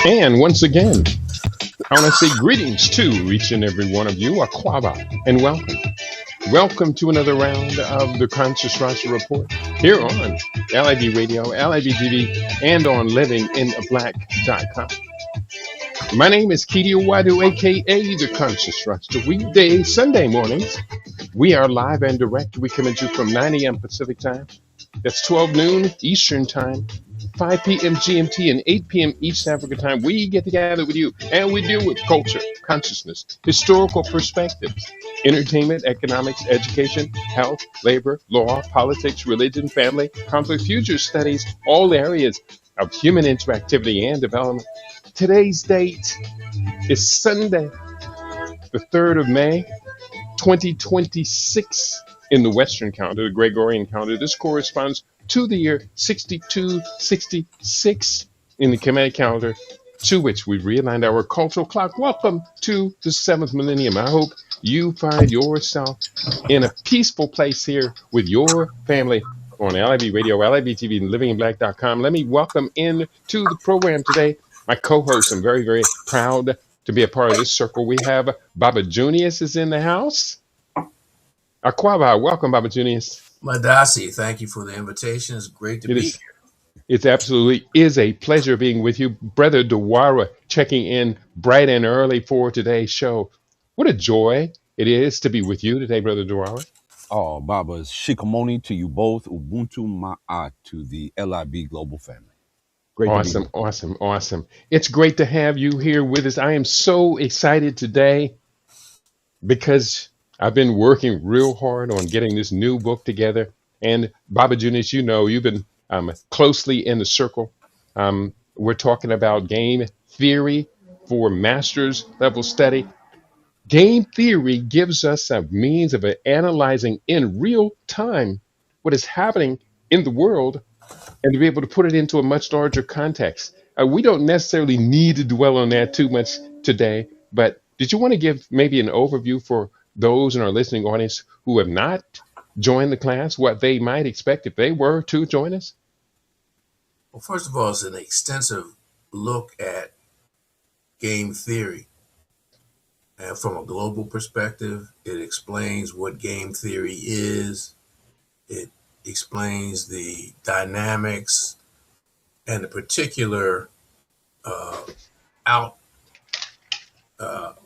And once again, I want to say greetings to each and every one of you, Aquaba, and welcome. Welcome to another round of the Conscious Rasha Report here on LIBRadio, LIBTV, and on livingintheblack.com. My name is Keidi, aka the Conscious Rasha. Weekday, Sunday mornings, we are live and direct. We come at you from 9 a.m. Pacific time. That's 12 noon Eastern time, 5 p.m. GMT, and 8 p.m. East Africa time. We get together with you and we deal with culture, consciousness, historical perspectives, entertainment, economics, education, health, labor, law, politics, religion, family, conflict, future studies, all areas of human interactivity and development. Today's date is Sunday, the 3rd of May, 2026 in the Western calendar, the Gregorian calendar. This corresponds to the year 6266 in the Kemetic calendar, to which we've realigned our cultural clock. Welcome to the 7th millennium. I hope you find yourself in a peaceful place here with your family on LIB Radio, LIB TV, and livinginblack.com. Let me welcome in to the program today my co-host. I'm very, very proud to be a part of this circle. We have Baba Junious is in the house. Aquaba, welcome, Baba Junious. Madasi, thank you for the invitation. It's great to It be is. here. It's absolutely is a pleasure being with you, Brother Duara, checking in bright and early for today's show. What a joy it is to be with you today, Brother Duara. Oh, Baba's Shikamoni to you both. Ubuntu Ma'a to the LIB Global family. Great to be Awesome, here. awesome, awesome. It's great to have you here with us. I am so excited today because I've been working real hard on getting this new book together. And Baba Junius, you know, you've been closely in the circle. We're talking about game theory for master's level study. Game theory gives us a means of analyzing in real time what is happening in the world and to be able to put it into a much larger context. We don't necessarily need to dwell on that too much today, but did you want to give maybe an overview for those in our listening audience who have not joined the class, what they might expect if they were to join us? Well, first of all, it's an extensive look at game theory. And from a global perspective, it explains what game theory is. It explains the dynamics and the particular out,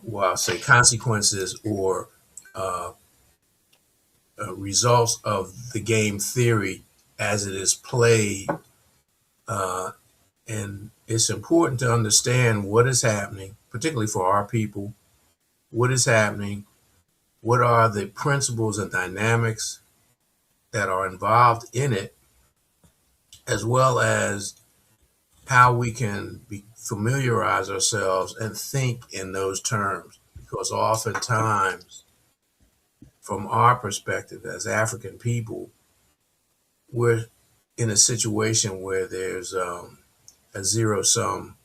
well, I'll say consequences or uh, results of the game theory as it is played. Uh, and it's important to understand what is happening, particularly for our people. What is happening? What are the principles and dynamics that are involved in it, as well as how we can familiarize ourselves and think in those terms? Because oftentimes, from our perspective as African people, we're in a situation where there's a zero sum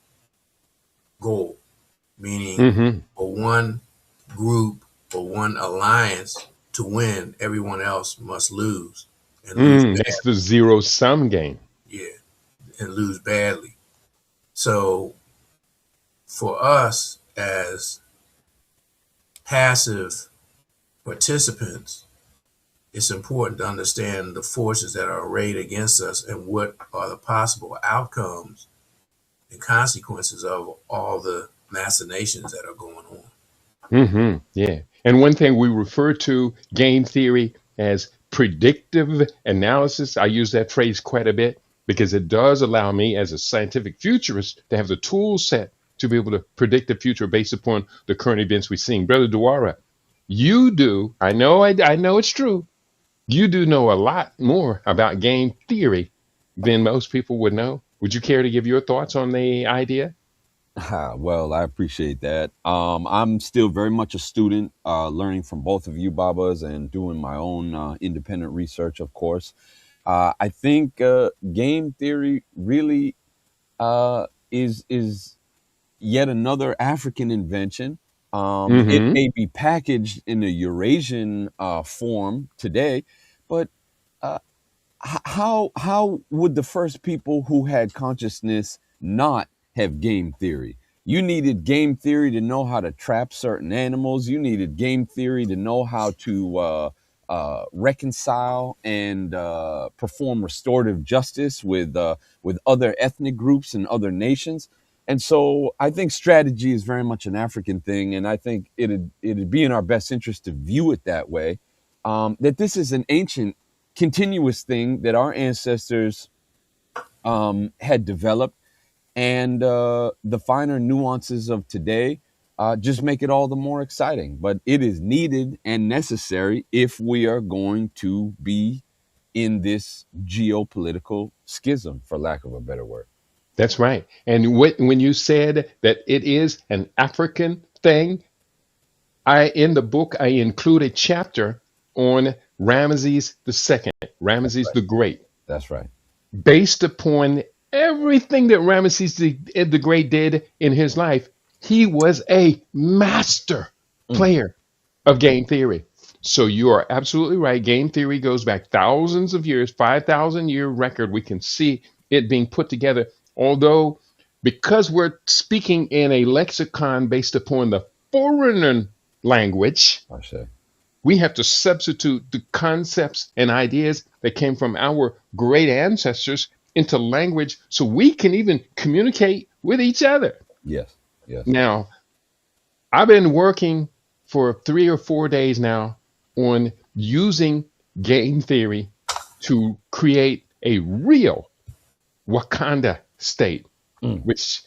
goal, meaning Mm-hmm. for one group or one alliance to win, everyone else must lose and lose That's bad. the zero sum game. Yeah, and lose badly. So for us as passive participants, it's important to understand the forces that are arrayed against us and what are the possible outcomes and consequences of all the machinations that are going on. Yeah. And one thing we refer to game theory as predictive analysis. I use that phrase quite a bit because it does allow me as a scientific futurist to have the tool set to be able to predict the future based upon the current events we're seeing. Brother Duara, you do, I know it's true. You do know a lot more about game theory than most people would know. Would you care to give your thoughts on the idea? Well, I appreciate that. I'm still very much a student, learning from both of you, Babas, and doing my own independent research, of course. I think game theory really is yet another African invention. It Mm-hmm. may be packaged in a Eurasian form today, but uh, how would the first people who had consciousness not have game theory. You needed game theory to know how to trap certain animals. You needed game theory to know how to reconcile and perform restorative justice with other ethnic groups and other nations. And so I think strategy is very much an African thing, and I think it'd be in our best interest to view it that way. That this is an ancient, continuous thing that our ancestors had developed, and the finer nuances of today just make it all the more exciting. But it is needed and necessary if we are going to be in this geopolitical schism, for lack of a better word. That's right. And when you said that it is an African thing, in the book I include a chapter on Ramesses II, Ramesses Right. the Great, That's right. based upon everything that Ramesses the Great did in his life. He was a master Mm, player of game theory. So you are absolutely right. Game theory goes back thousands of years, 5,000 year record. We can see it being put together. Although, because we're speaking in a lexicon based upon the foreign language, I say. we have to substitute the concepts and ideas that came from our great ancestors into language so we can even communicate with each other. Yes. Yes. Now, I've been working for 3 or 4 days now on using game theory to create a real Wakanda state, Mm, which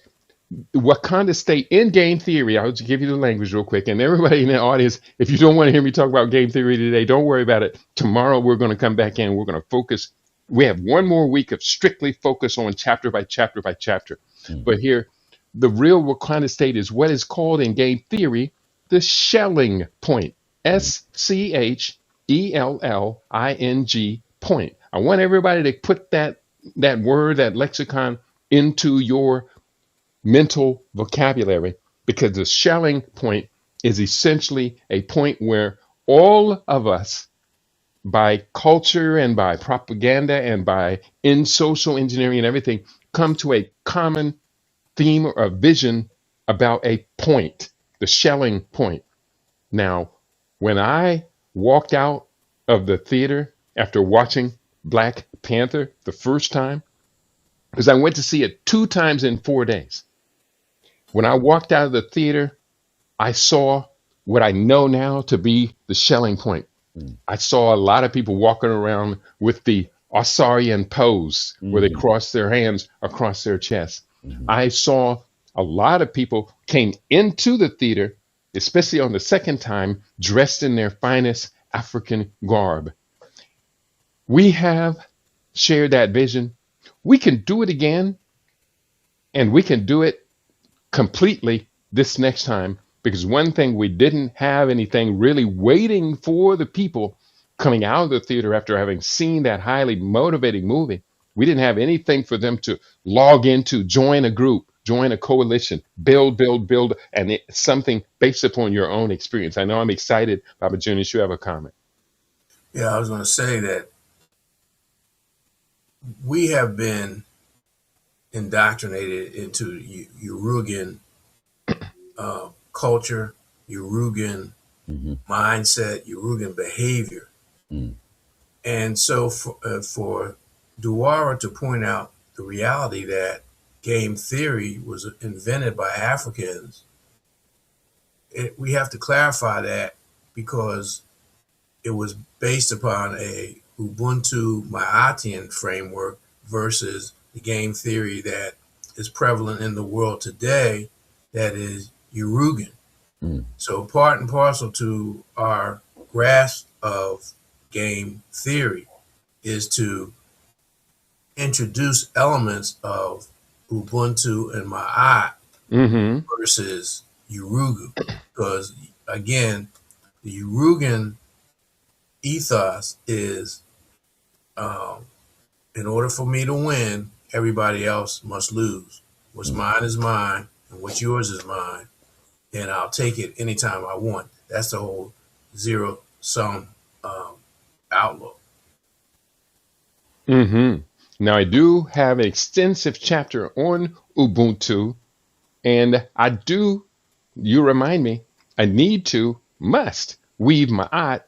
Wakanda State in game theory. I'll just give you the language real quick. And everybody in the audience, if you don't want to hear me talk about game theory today, don't worry about it. Tomorrow we're going to come back in. We're going to focus. We have one more week of strictly focus on chapter by chapter by chapter. mhm, But here, the real Wakanda State is what is called in game theory the Schelling point. mm, Schelling point. I want everybody to put that word, that lexicon, into your mental vocabulary, because the Schelling point is essentially a point where all of us, by culture and by propaganda and by in social engineering and everything, come to a common theme or a vision about a point, the Schelling point. Now, when I walked out of the theater after watching Black Panther the first time, because I went to see it 2 times in 4 days. When I walked out of the theater, I saw what I know now to be the Schelling point. mm, I saw a lot of people walking around with the Osarian pose where they mhm, cross their hands across their chest. mhm, I saw a lot of people came into the theater, especially on the second time, dressed in their finest African garb. We have shared that vision. We can do it again, and we can do it completely this next time, because one thing, we didn't have anything really waiting for the people coming out of the theater after having seen that highly motivating movie. We didn't have anything for them to log into, join a group, join a coalition, build, and something based upon your own experience. I know I'm excited, Papa Junious. You have a comment. Yeah, I was going to say that we have been indoctrinated into Uruguayan culture, Uruguayan mhm, mindset, Uruguayan behavior. mm, And so for Duara to point out the reality that game theory was invented by Africans, we have to clarify that, because it was based upon a Ubuntu Maatian framework versus the game theory that is prevalent in the world today, that is Uruguayan. mm, So part and parcel to our grasp of game theory is to introduce elements of Ubuntu and Ma'at Mm-hmm. versus Urugu. Because again, the Uruguayan ethos is, um, in order for me to win, everybody else must lose. What's mm. mine is mine, and what's yours is mine, and I'll take it anytime I want. That's the whole zero sum um, outlook. Mm-hmm. Now, I do have an extensive chapter on Ubuntu And you remind me, I must weave Ma'at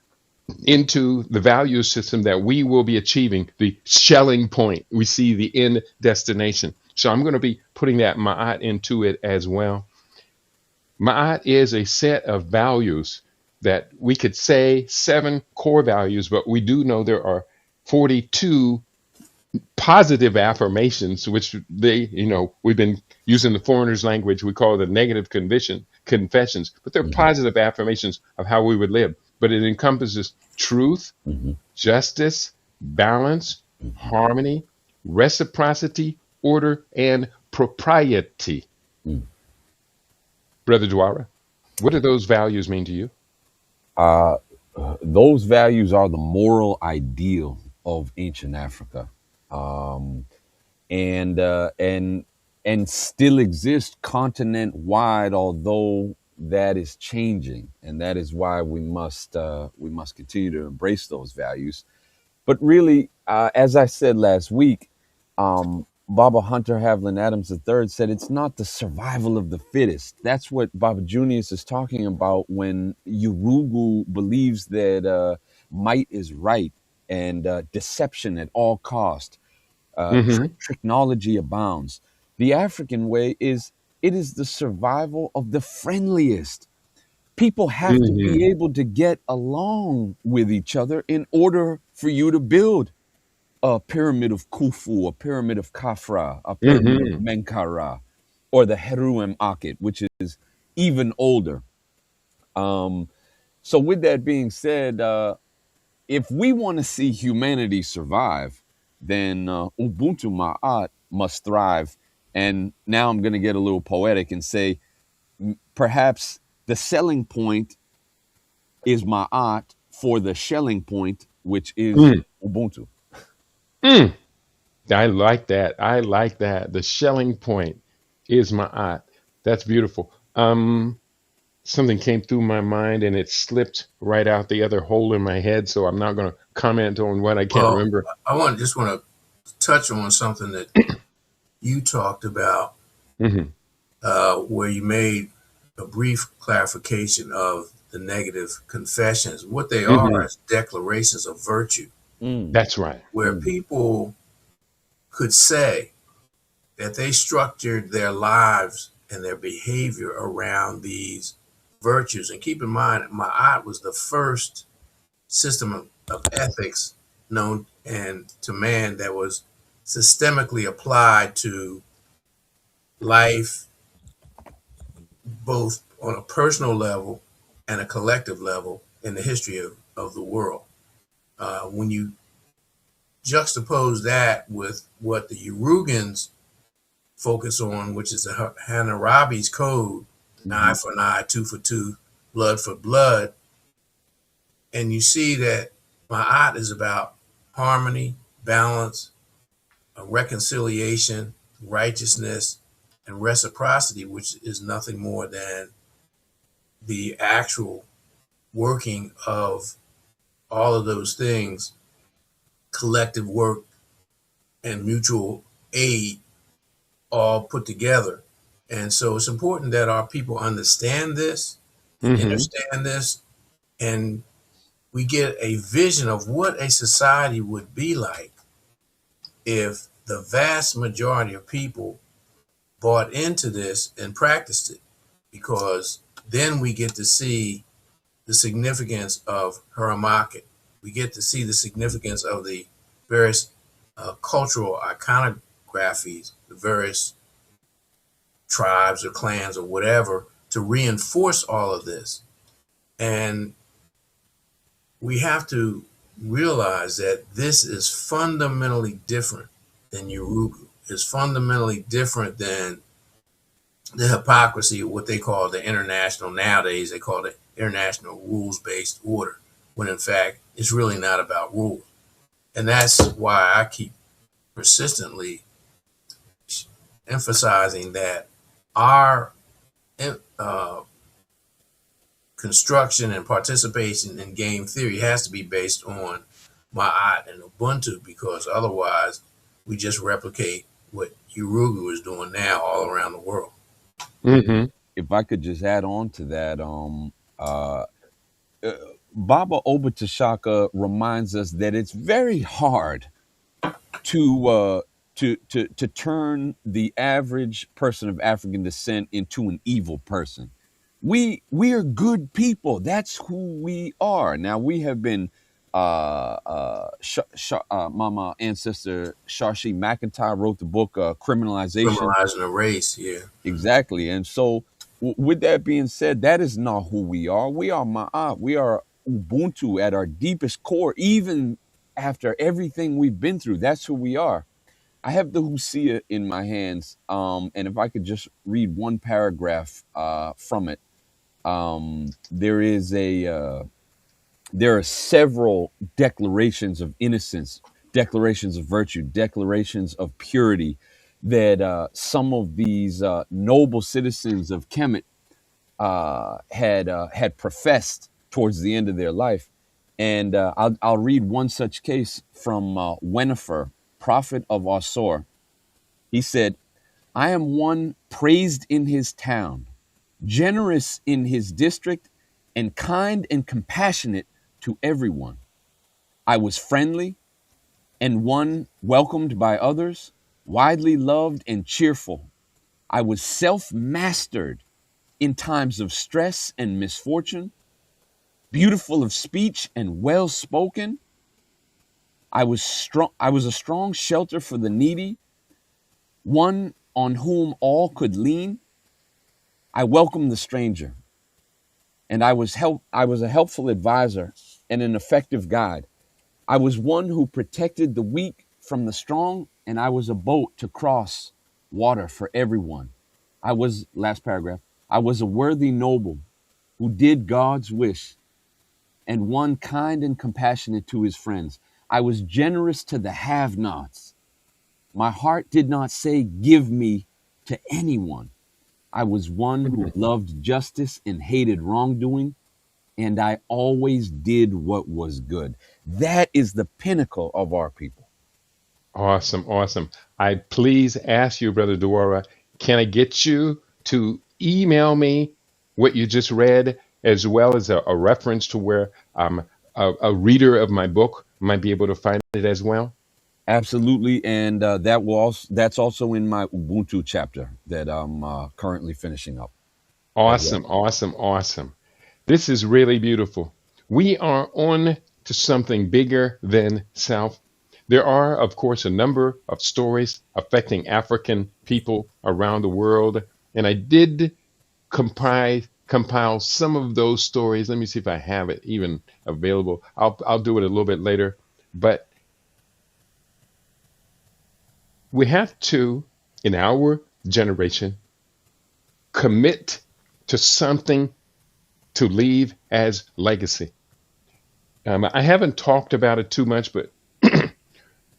into the value system that we will be achieving, the shelling point. We see the end destination. So I'm going to be putting that Ma'at into it as well. Ma'at is a set of values that we could say 7 core values, but we do know there are 42 positive affirmations, which we've been using the foreigner's language. We call it the negative confessions, but they're Hmm. positive affirmations of how we would live. But it encompasses truth, Hmm. justice, balance, Hmm. harmony, reciprocity, order, and propriety. Mm. Brother Duara, what do those values mean to you? Uh, those values are the moral ideal of ancient Africa, um, and still exist continent wide, although that is changing, and that is why we must continue to embrace those values. But really, as I said last week, Baba Hunter Havlin Adams III said it's not the survival of the fittest. That's what Baba Junious is talking about when Urugu believes that might is right and deception at all cost. Mm-hmm. Technology abounds. The African way is it is the survival of the friendliest. People have to Mm-hmm. be able to get along with each other in order for you to build a pyramid of Khufu, a pyramid of Khafra, a pyramid of Mm-hmm. Menkaura, or the Heruem Akhet, which is even older. Um, so, with that being said, if we want to see humanity survive, then Ubuntu Ma'at must thrive. And now I'm going to get a little poetic and say perhaps the selling point is Ma'at for the shelling point, which is Mm. Ubuntu. Mm. I like that. I like that. The shelling point is my art. That's beautiful. Something came through my mind and it slipped right out the other hole in my head, so I'm not going to comment on what I can't Well, remember. I just want to touch on something that you talked about, Hmm. where you made a brief clarification of the negative confessions. What they are Hmm. is declarations of virtue, Mm, That's right. where mm, people could say that they structured their lives and their behavior around these virtues. And keep in mind, Ma'at was the first system of ethics known and to man that was systemically applied to life, both on a personal level and a collective level in the history of the world. When you juxtapose that with what the Urugans focus on, which is the Hammurabi's code, an eye mhm, for an eye, two for two, blood for blood, and you see that Ma'at is about harmony, balance, reconciliation, righteousness, and reciprocity, which is nothing more than the actual working of all of those things, collective work and mutual aid all put together. And so it's important that our people understand this and Hmm. understand this, and we get a vision of what a society would be like if the vast majority of people bought into this and practiced it, because then we get to see the significance of Hurramakhet. We get to see the significance of the various cultural iconographies, the various tribes or clans or whatever, to reinforce all of this. And we have to realize that this is fundamentally different than Urugu. It's fundamentally different than the hypocrisy of what they call the international, nowadays they call it international rules-based order, when in fact it's really not about rules. And that's why I keep persistently emphasizing that our uh, construction and participation in game theory has to be based on Ma'at and Ubuntu, because otherwise we just replicate what Urugu is doing now all around the world. Mm-hmm. If I could just add on to that, uh, uh, Baba Obatashaka reminds us that it's very hard to to turn the average person of African descent into an evil person. We are good people. That's who we are. Now we have been Mama ancestor Shashi McIntyre wrote the book Criminalization. Criminalizing the race, yeah. Exactly. And so with that being said, that is not who we are. We are Ma'at. We are Ubuntu at our deepest core, even after everything we've been through. That's who we are. I have the Husia in my hands, and if I could just read one paragraph from it, there is there are several declarations of innocence, declarations of virtue, declarations of purity that some of these noble citizens of Kemet had professed towards the end of their life. And I'll read one such case from Wenifer, prophet of Asor. He said, I am one praised in his town, generous in his district, and kind and compassionate to everyone. I was friendly and one welcomed by others, widely loved and cheerful. I was self mastered in times of stress and misfortune, beautiful of speech and well spoken. I was strong. I was a strong shelter for the needy, one on whom all could lean. I welcomed the stranger, and I was a helpful advisor and an effective guide. I was one who protected the weak from the strong, and I was a boat to cross water for everyone. I was, last paragraph, I was a worthy noble who did God's wish and one kind and compassionate to his friends. I was generous to the have nots. My heart did not say, give me to anyone. I was one who loved justice and hated wrongdoing, and I always did what was good. That is the pinnacle of our people. Awesome, awesome. I please ask you, Brother Duara, can I get you to email me what you just read, as well as a reference to where a reader of my book might be able to find it as well? Absolutely, and that's also in my Ubuntu chapter that I'm currently finishing up as well. Awesome, awesome, awesome. This is really beautiful. We are on to something bigger than self. There are, of course, a number of stories affecting African people around the world, and I did compile some of those stories. Let me see if I have it even available. I'll do it a little bit later, but we have to, in our generation, commit to something to leave as legacy. I haven't talked about it too much, but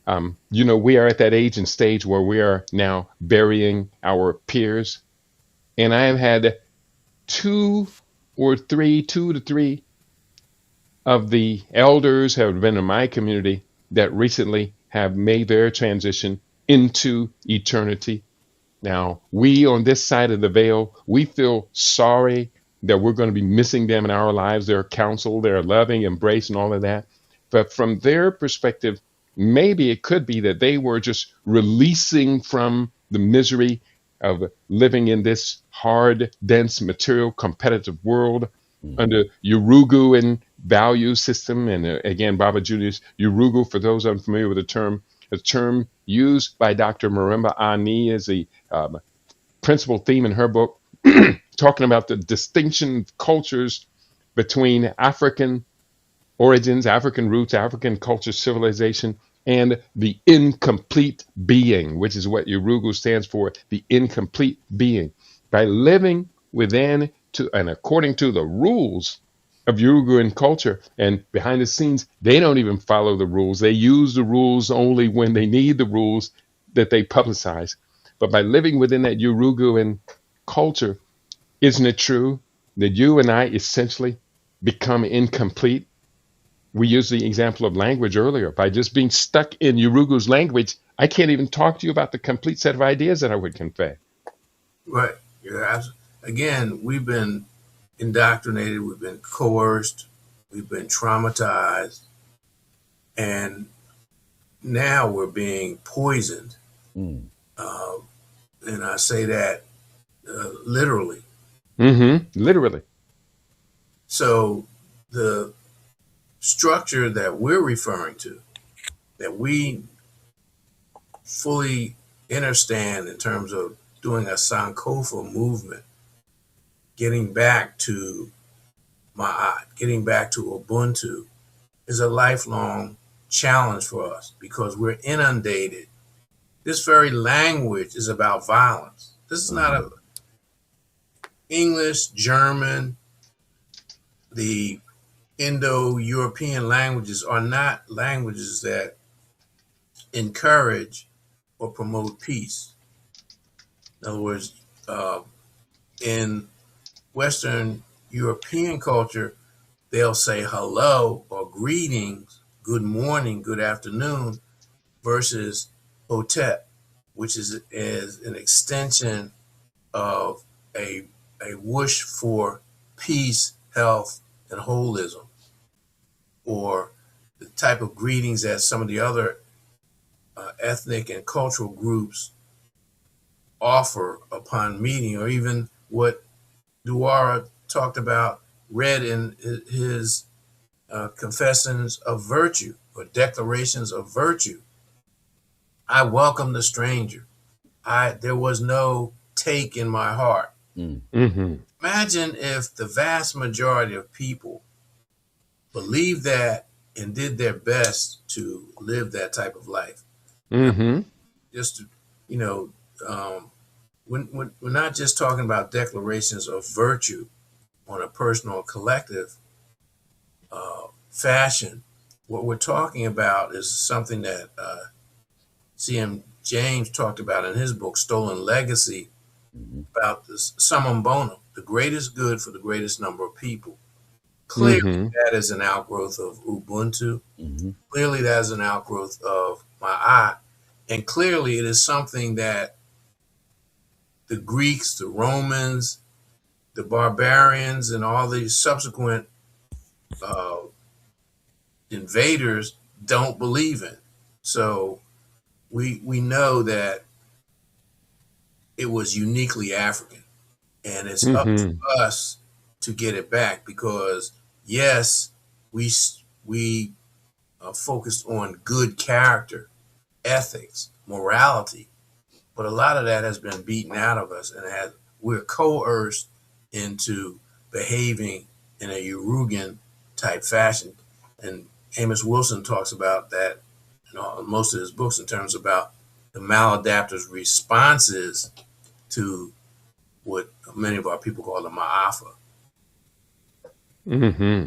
we are at that age and stage where we are now burying our peers. And I have had two to three of the elders have been in my community that recently have made their transition into eternity. Now, we on this side of the veil, we feel sorry that we're going to be missing them in our lives, their counsel, their loving embrace, and all of that. But from their perspective, maybe it could be that they were just releasing from the misery of living in this hard, dense, material, competitive world Mhm. under Uruguayan value system. And again, Baba Junious, Urugu, for those unfamiliar with the term, a term used by Dr. Marimba Ani as a principal theme in her book, talking about the distinction of cultures between African origins, African roots, African culture, civilization, and the incomplete being, which is what Urugu stands for, the incomplete being. By living within to and according to the rules of Uruguayan culture, and behind the scenes, they don't even follow the rules. They use the rules only when they need the rules that they publicize. But by living within that Uruguayan culture, isn't it true that you and I essentially become incomplete? We used the example of language earlier. By just being stuck in Urugu's language, I can't even talk to you about the complete set of ideas that I would convey. Right. Again, we've been indoctrinated, we've been coerced, we've been traumatized, and now we're being poisoned. Mm. Uh, and I say that literally. Literally. So the structure that we're referring to, that we fully understand in terms of doing a Sankofa movement, getting back to Ma'at, getting back to Ubuntu, is a lifelong challenge for us because we're inundated. This very language is about violence. This is not Mhm. a English, German, the Indo-European languages are not languages that encourage or promote peace. In other words, uh, in Western European culture, they'll say hello or greetings, good morning, good afternoon, versus hotep, which is an extension of a, a wish for peace, health, and holism, or the type of greetings that some of the other ethnic and cultural groups offer upon meeting, or even what Duara talked about, read in his confessions of virtue or declarations of virtue. I welcome the stranger. There was no take in my heart. Mm. Imagine if the vast majority of people believed that and did their best to live that type of life. Now, just to, you know, um, we're not just talking about declarations of virtue on a personal or collective fashion. What we're talking about is something that C.M. James talked about in his book, Stolen Legacy, Mhm. about this summum bonum, the greatest good for the greatest number of people. Clearly, Mm-hmm. that is an outgrowth of Ubuntu. Mhm. Clearly, that is an outgrowth of Ma'at. And clearly, it is something that the Greeks, the Romans, the barbarians, and all these subsequent uh, invaders don't believe in. So we know that it was uniquely African, and it's up to Mm-hmm. us to get it back because yes, we we focused on good character, ethics, morality, but a lot of that has been beaten out of us, and we're coerced into behaving in a Uruguayan type fashion. And Amos Wilson talks about that in most of his books in terms about the maladapters' responses to what many of our people call the Ma'afa. Mm-hmm.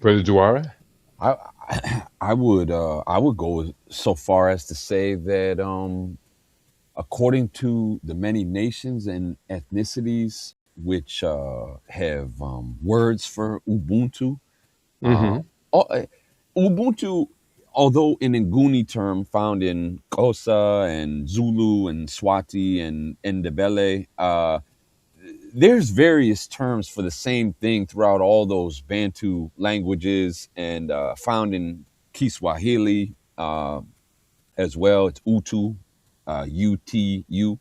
Brother Duara? I I would go so far as to say that according to the many nations and ethnicities which have words for Ubuntu, uh, Mm-hmm. uh, Ubuntu, although an Nguni term found in Xhosa and Zulu and Swati and Ndebele, there's various terms for the same thing throughout all those Bantu languages and found in Kiswahili as well. It's Utu, UTU.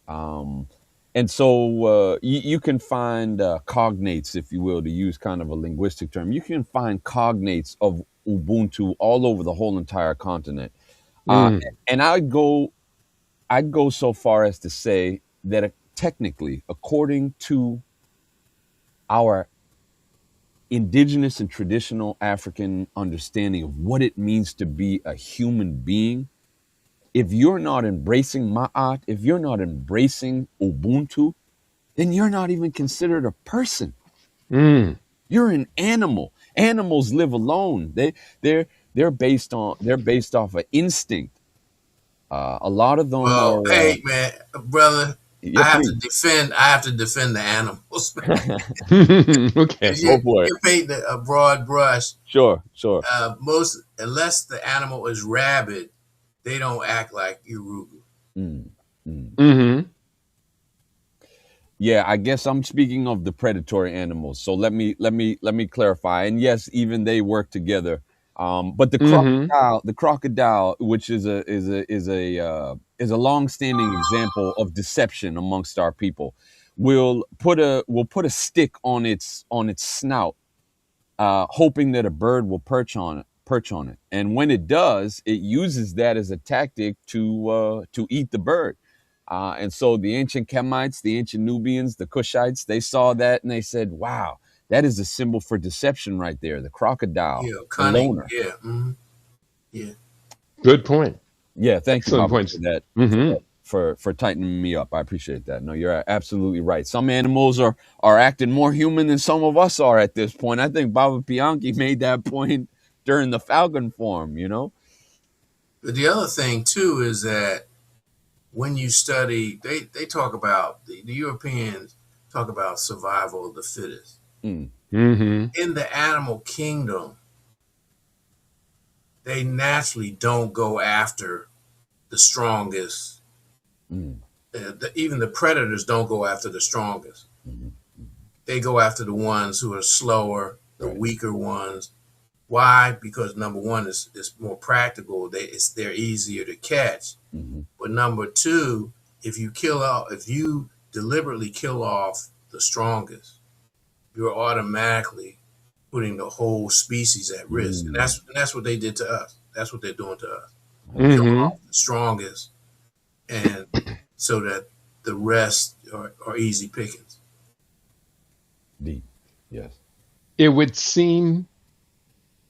Um, and so you can find cognates, if you will, to use kind of a linguistic term. You can find cognates of Ubuntu all over the whole entire continent. Uh, Mm. and I'd go so far as to say that technically, according to our indigenous and traditional African understanding of what it means to be a human being, if you're not embracing Ma'at, if you're not embracing Ubuntu, then you're not even considered a person. Mm. You're an animal. Animals live alone. They're they're based off of instinct. A lot of them Well, are. hey man, brother, Yeah, please. I have to defend the animals. Okay. Because Go for it. you're painting a broad brush. Sure, sure. Most, unless the animal is rabid, they don't act like Urugu. Mm, mm. Mm-hmm. Yeah, I guess I'm speaking of the predatory animals. So let me clarify. And yes, even they work together. But Mm-hmm. the crocodile, which is a long-standing example of deception amongst our people, will put a stick on its snout, hoping that a bird will perch on it. And when it does, it uses that as a tactic to eat the bird. And so the ancient Kemites, the ancient Nubians, the Cushites, they saw that and they said, "Wow, that is a symbol for deception right there. The crocodile, Yeah, the cunning. loner." Yeah, yeah. Good point. Yeah, thank you, Excellent Baba, for points. that. Mm-hmm. For tightening me up. I appreciate that. No, you're absolutely right. Some animals are acting more human than some of us are at this point. I think Baba Bianchi made that point during the Falcon Forum, you know? But the other thing too is that when you study, they talk about the Europeans talk about survival of the fittest. Mm, Mm-hmm. In the animal kingdom, they naturally don't go after the strongest. mm, Even the predators don't go after the strongest. mm, They go after the ones who are slower, the right. weaker ones. Why? Because number one is more practical. They're easier to catch. Mm-hmm, But number two, if you deliberately kill off the strongest, you're automatically putting the whole species at risk. And mm, that's what they did to us. That's what they're doing to us. Kill Mm-hmm. off the strongest, and so that the rest are easy pickings. deep. Yes. It would seem,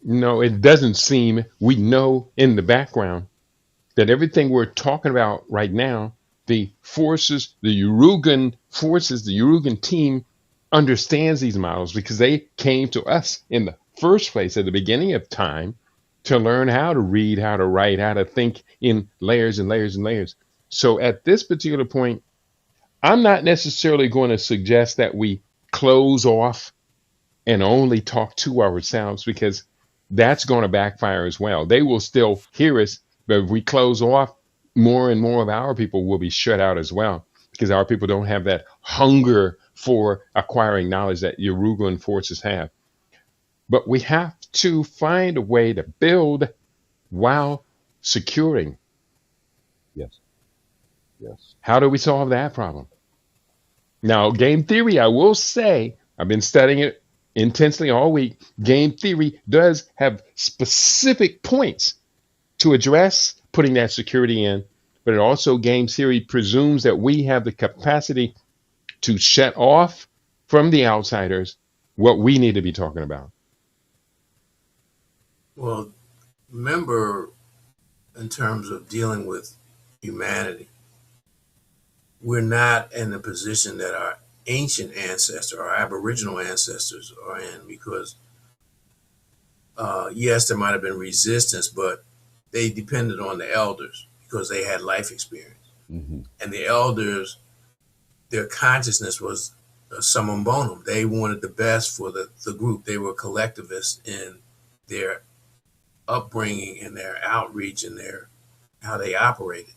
no, it doesn't seem, we know in the background that everything we're talking about right now, the forces, the Urugan forces, the Urugan team understands these models because they came to us in the first place at the beginning of time to learn how to read, how to write, how to think in layers and layers and layers. So at this particular point, I'm not necessarily going to suggest that we close off and only talk to ourselves because that's going to backfire as well. They will still hear us, but if we close off, more and more of our people will be shut out as well because our people don't have that hunger for acquiring knowledge that Uruguayan forces have. But we have to find a way to build while securing. Yes. Yes. How do we solve that problem? Now, game theory, I will say, I've been studying it intensely all week. Game theory does have specific points to address putting that security in, but it also, game theory presumes that we have the capacity to shut off from the outsiders what we need to be talking about. Well, remember, in terms of dealing with humanity, we're not in the position that our ancient ancestors, our Aboriginal ancestors, are in because yes, there might have been resistance, but they depended on the elders because they had life experience. Mm-hmm, And the elders, their consciousness was summum bonum. They wanted the best for the group. They were collectivists in their upbringing and their outreach and their how they operated.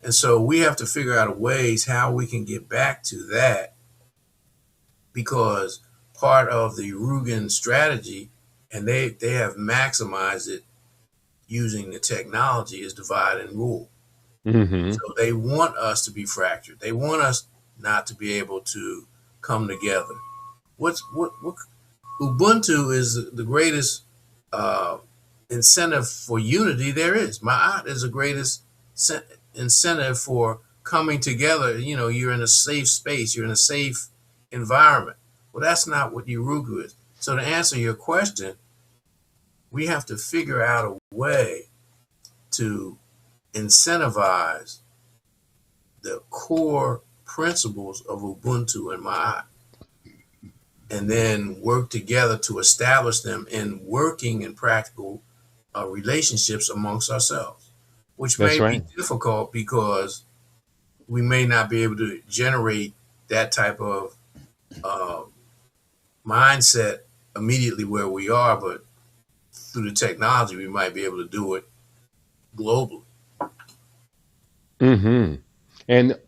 And so we have to figure out ways how we can get back to that because part of the Rugen strategy, and they have maximized it using the technology, is divide and rule. Mm-hmm. So they want us to be fractured. They want us not to be able to come together. What Ubuntu is the greatest uh, incentive for unity there is. Ma'at is the greatest incentive for coming together. You know, you're in a safe space, you're in a safe environment. Well, that's not what Urugu is. So to answer your question, we have to figure out a way to incentivize the core principles of Ubuntu and Ma'at, and then work together to establish them in working and practical relationships amongst ourselves, which That's may right. be difficult because we may not be able to generate that type of uh, mindset immediately where we are, but through the technology, we might be able to do it globally. Mm-hmm. And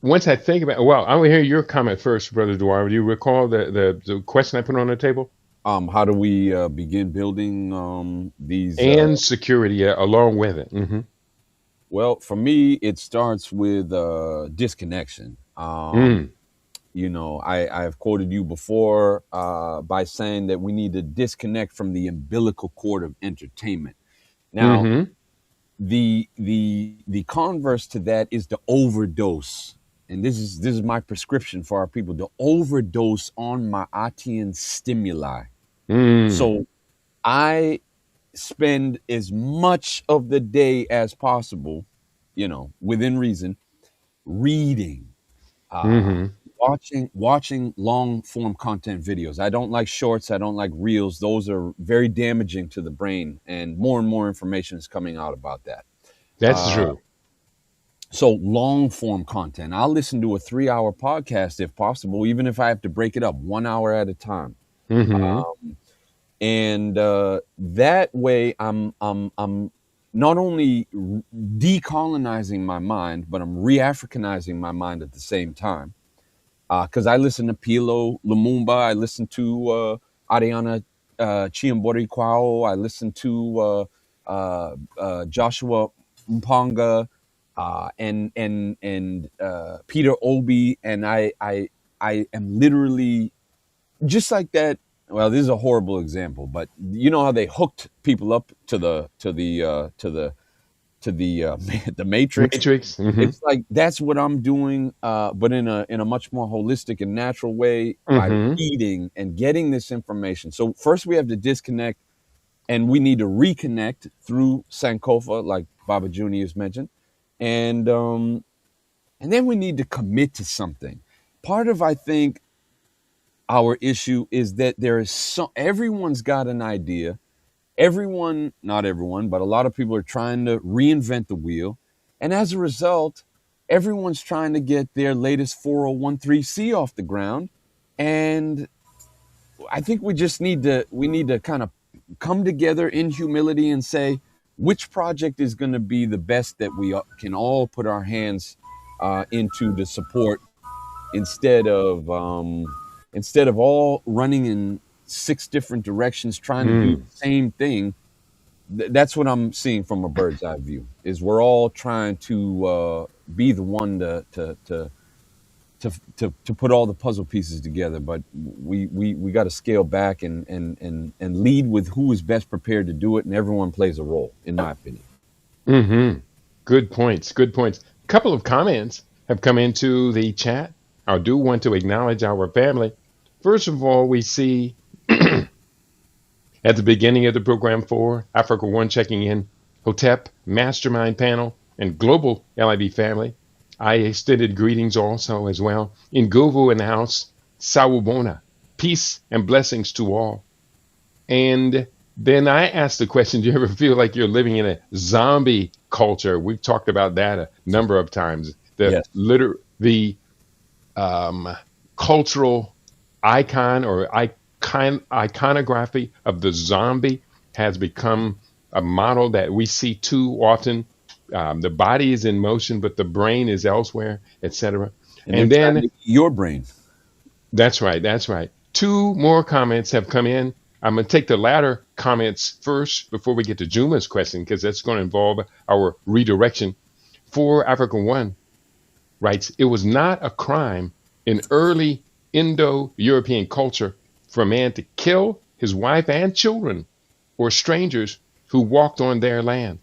once I think about, well, I will hear your comment first, Brother Duara. Do you recall the question I put on the table? How do we begin building these? And security along with it. Well, for me, it starts with disconnection. Mm, I have quoted you before by saying that we need to disconnect from the umbilical cord of entertainment. Now, mm-hmm. the converse to that is the overdose, and this is my prescription for our people: to overdose on my Atian stimuli. Mm, So I spend as much of the day as possible, within reason, reading, uh, mm-hmm. watching long form content videos. I don't like shorts. I don't like reels. Those are very damaging to the brain, and more information is coming out about that. That's Uh, true. so long form content. I'll listen to a 3 hour podcast if possible, even if I have to break it up 1 hour at a time. Mm-hmm. And that way, I'm not only decolonizing my mind, but I'm re-Africanizing my mind at the same time. Because I listen to Pilo Lumumba, I listen to Ariana Chiambori Kwao, I listen to Joshua Mpanga, and Peter Obi, and I am literally just like that. Well, this is a horrible example, but you know how they hooked people up to the the Matrix. Matrix. Mm-hmm. It's like that's what I'm doing, but in a much more holistic and natural way by Mm-hmm. reading and getting this information. So first we have to disconnect, and we need to reconnect through Sankofa, like Baba Junious mentioned, and then we need to commit to something. Part of, I think, our issue is that everyone's got an idea. Everyone, not everyone, but a lot of people are trying to reinvent the wheel. And as a result, everyone's trying to get their latest 4013C off the ground. And I think we need to kind of come together in humility and say which project is going to be the best that we can all put our hands into to support, instead of all running in six different directions trying to do Mm. the same thing. That's what I'm seeing from a bird's eye view. Is we're all trying to be the one to put all the puzzle pieces together, but we got to scale back and lead with who is best prepared to do it, and everyone plays a role, in my opinion. Mm-hmm. Good points. Good points. A couple of comments have come into the chat. I do want to acknowledge our family. First of all, we see at the beginning of the program for Africa One checking in, Hotep, Mastermind Panel, and Global LIB family. I extended greetings also as well. Nguvu in the house, Sawubona, peace and blessings to all. And then I asked the question, do you ever feel like you're living in a zombie culture? We've talked about that a number of times. Yes. The cultural icon or iconography of the zombie has become a model that we see too often. The body is in motion, but the brain is elsewhere, etc. And they're And trying then to eat your brain. that's right. That's right. Two more comments have come in. I'm going to take the latter comments first before we get to Juma's question, because that's going to involve our redirection. For Africa One writes, it was not a crime in early Indo-European culture for a man to kill his wife and children or strangers who walked on their land.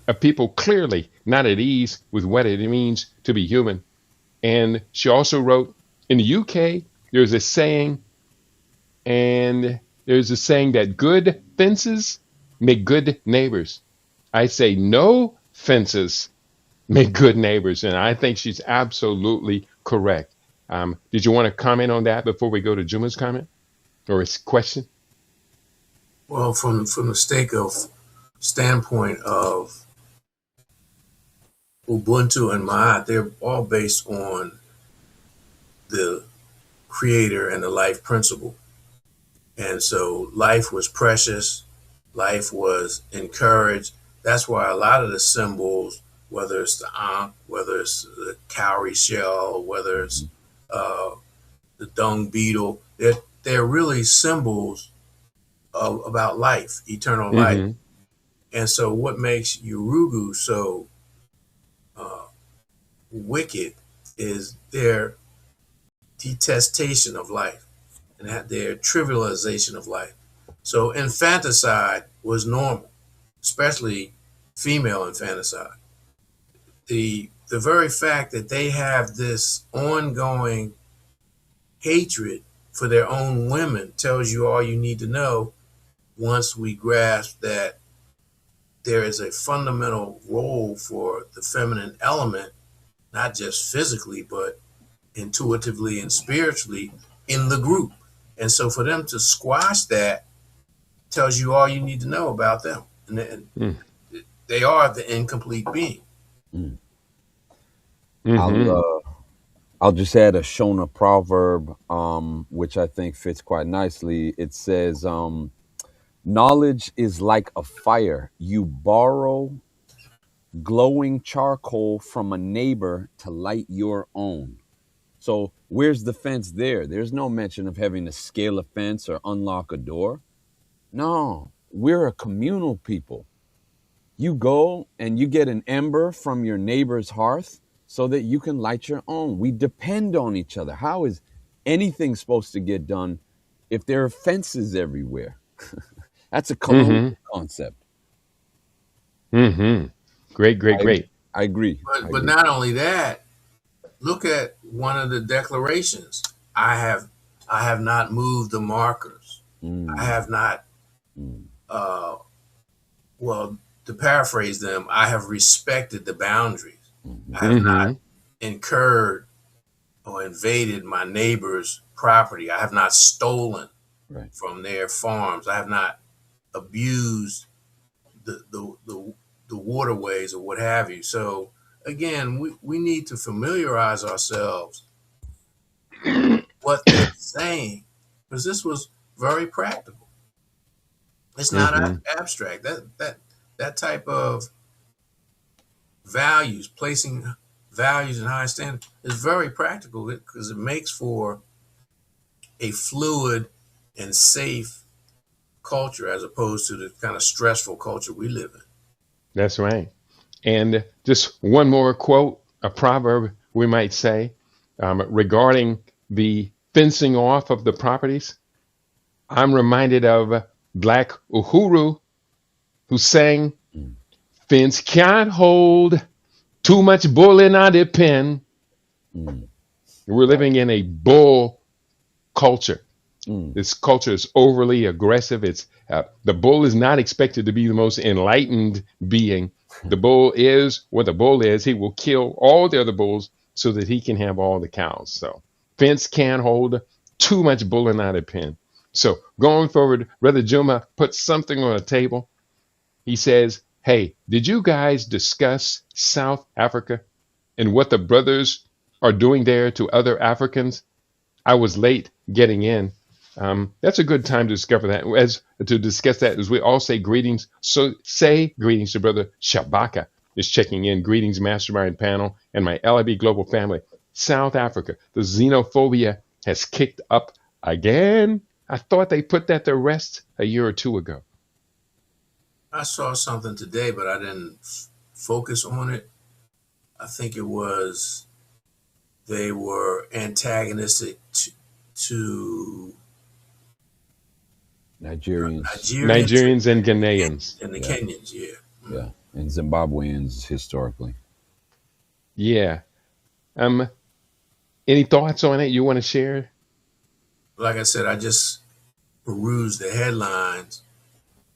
A people clearly not at ease with what it means to be human. And she also wrote, in the UK, there's a saying, and there's a saying that good fences make good neighbors. I say no fences make good neighbors, and I think she's absolutely correct. Did you want to comment on that before we go to Juma's comment or his question? Well, from the standpoint of Ubuntu and Ma'at, they're all based on the creator and the life principle. And so life was precious, life was encouraged. That's why a lot of the symbols whether it's the ankh, whether it's the cowrie shell, whether it's Mhm. uh, the dung beetle. They're really symbols of about life, eternal life. Mm-hmm. And so, what makes Urugu so uh, wicked is their detestation of life and their trivialization of life. So, infanticide was normal, especially female infanticide. The very fact that they have this ongoing hatred for their own women tells you all you need to know once we grasp that there is a fundamental role for the feminine element, not just physically, but intuitively and spiritually in the group. And so for them to squash that tells you all you need to know about them. And they are the incomplete being. Mm. Mm-hmm. I'll just add a Shona proverb, which I think fits quite nicely. It says, knowledge is like a fire. You borrow glowing charcoal from a neighbor to light your own. So where's the fence there? There's no mention of having to scale a fence or unlock a door. No, we're a communal people. You go and you get an ember from your neighbor's hearth so that you can light your own. We depend on each other. How is anything supposed to get done if there are fences everywhere? That's a Mm-hmm. colonial concept. Mm-hmm. Great, great, I great. I agree. I But agree. not only that, look at one of the declarations. I have I have not moved the markers. I Mm, have not mm, uh, well, to paraphrase them, I have respected the boundaries. mhm. I have Mm-hmm. not incurred or invaded my neighbor's property. I have not stolen Right. from their farms. I have not abused the waterways or what have you. So again, we need to familiarize ourselves with what they're saying because this was very practical. It's not Mm-hmm. abstract. That type of values, placing values in high standards, is very practical because it makes for a fluid and safe culture as opposed to the kind of stressful culture we live in. That's right. And just one more quote, a proverb we might say, regarding the fencing off of the properties. I'm reminded of Black Uhuru, who sang, Mm, "Fence can't hold too much bull in the pen." mm, We're living in a bull culture. mm. This culture is overly aggressive. It's the bull is not expected to be the most enlightened being. The bull is what the bull is. He will kill all the other bulls so that he can have all the cows. So fence can't hold too much bull in a pen. So going forward, Brother Juma put something on the table. He says, "Hey, did you guys discuss South Africa and what the brothers are doing there to other Africans?" I was late getting in. That's a good time to discover that, as to discuss that, as we all say greetings. So say greetings to Brother Shabaka is checking in. Greetings, Mastermind Panel, and my LIB Global family. South Africa, the xenophobia has kicked up again. I thought they put that to rest a year or two ago. I saw something today, but I didn't focus on it. I think it was they were antagonistic to Nigerians, Nigerians Nigerians and Ghanaians. and the yeah, Kenyans. Yeah. yeah, and Zimbabweans historically. Yeah. Um. Any thoughts on it you want to share? Like I said, I just perused the headlines.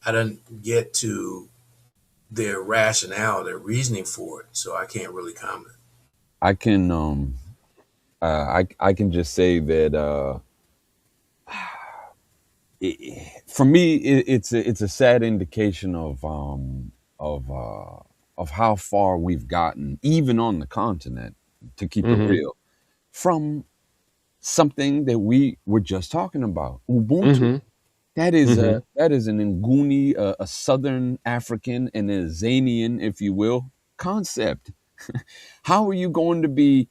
I didn't get to their rationale, their reasoning for it, so I can't really comment. I can I can just say that for me it's a sad indication of how far we've gotten, even on the continent, to keep it Mm-hmm. real, from something that we were just talking about, Ubuntu. Mm-hmm. That is an Nguni, a Southern African, and a Zanian, if you will. concept. How are you going to be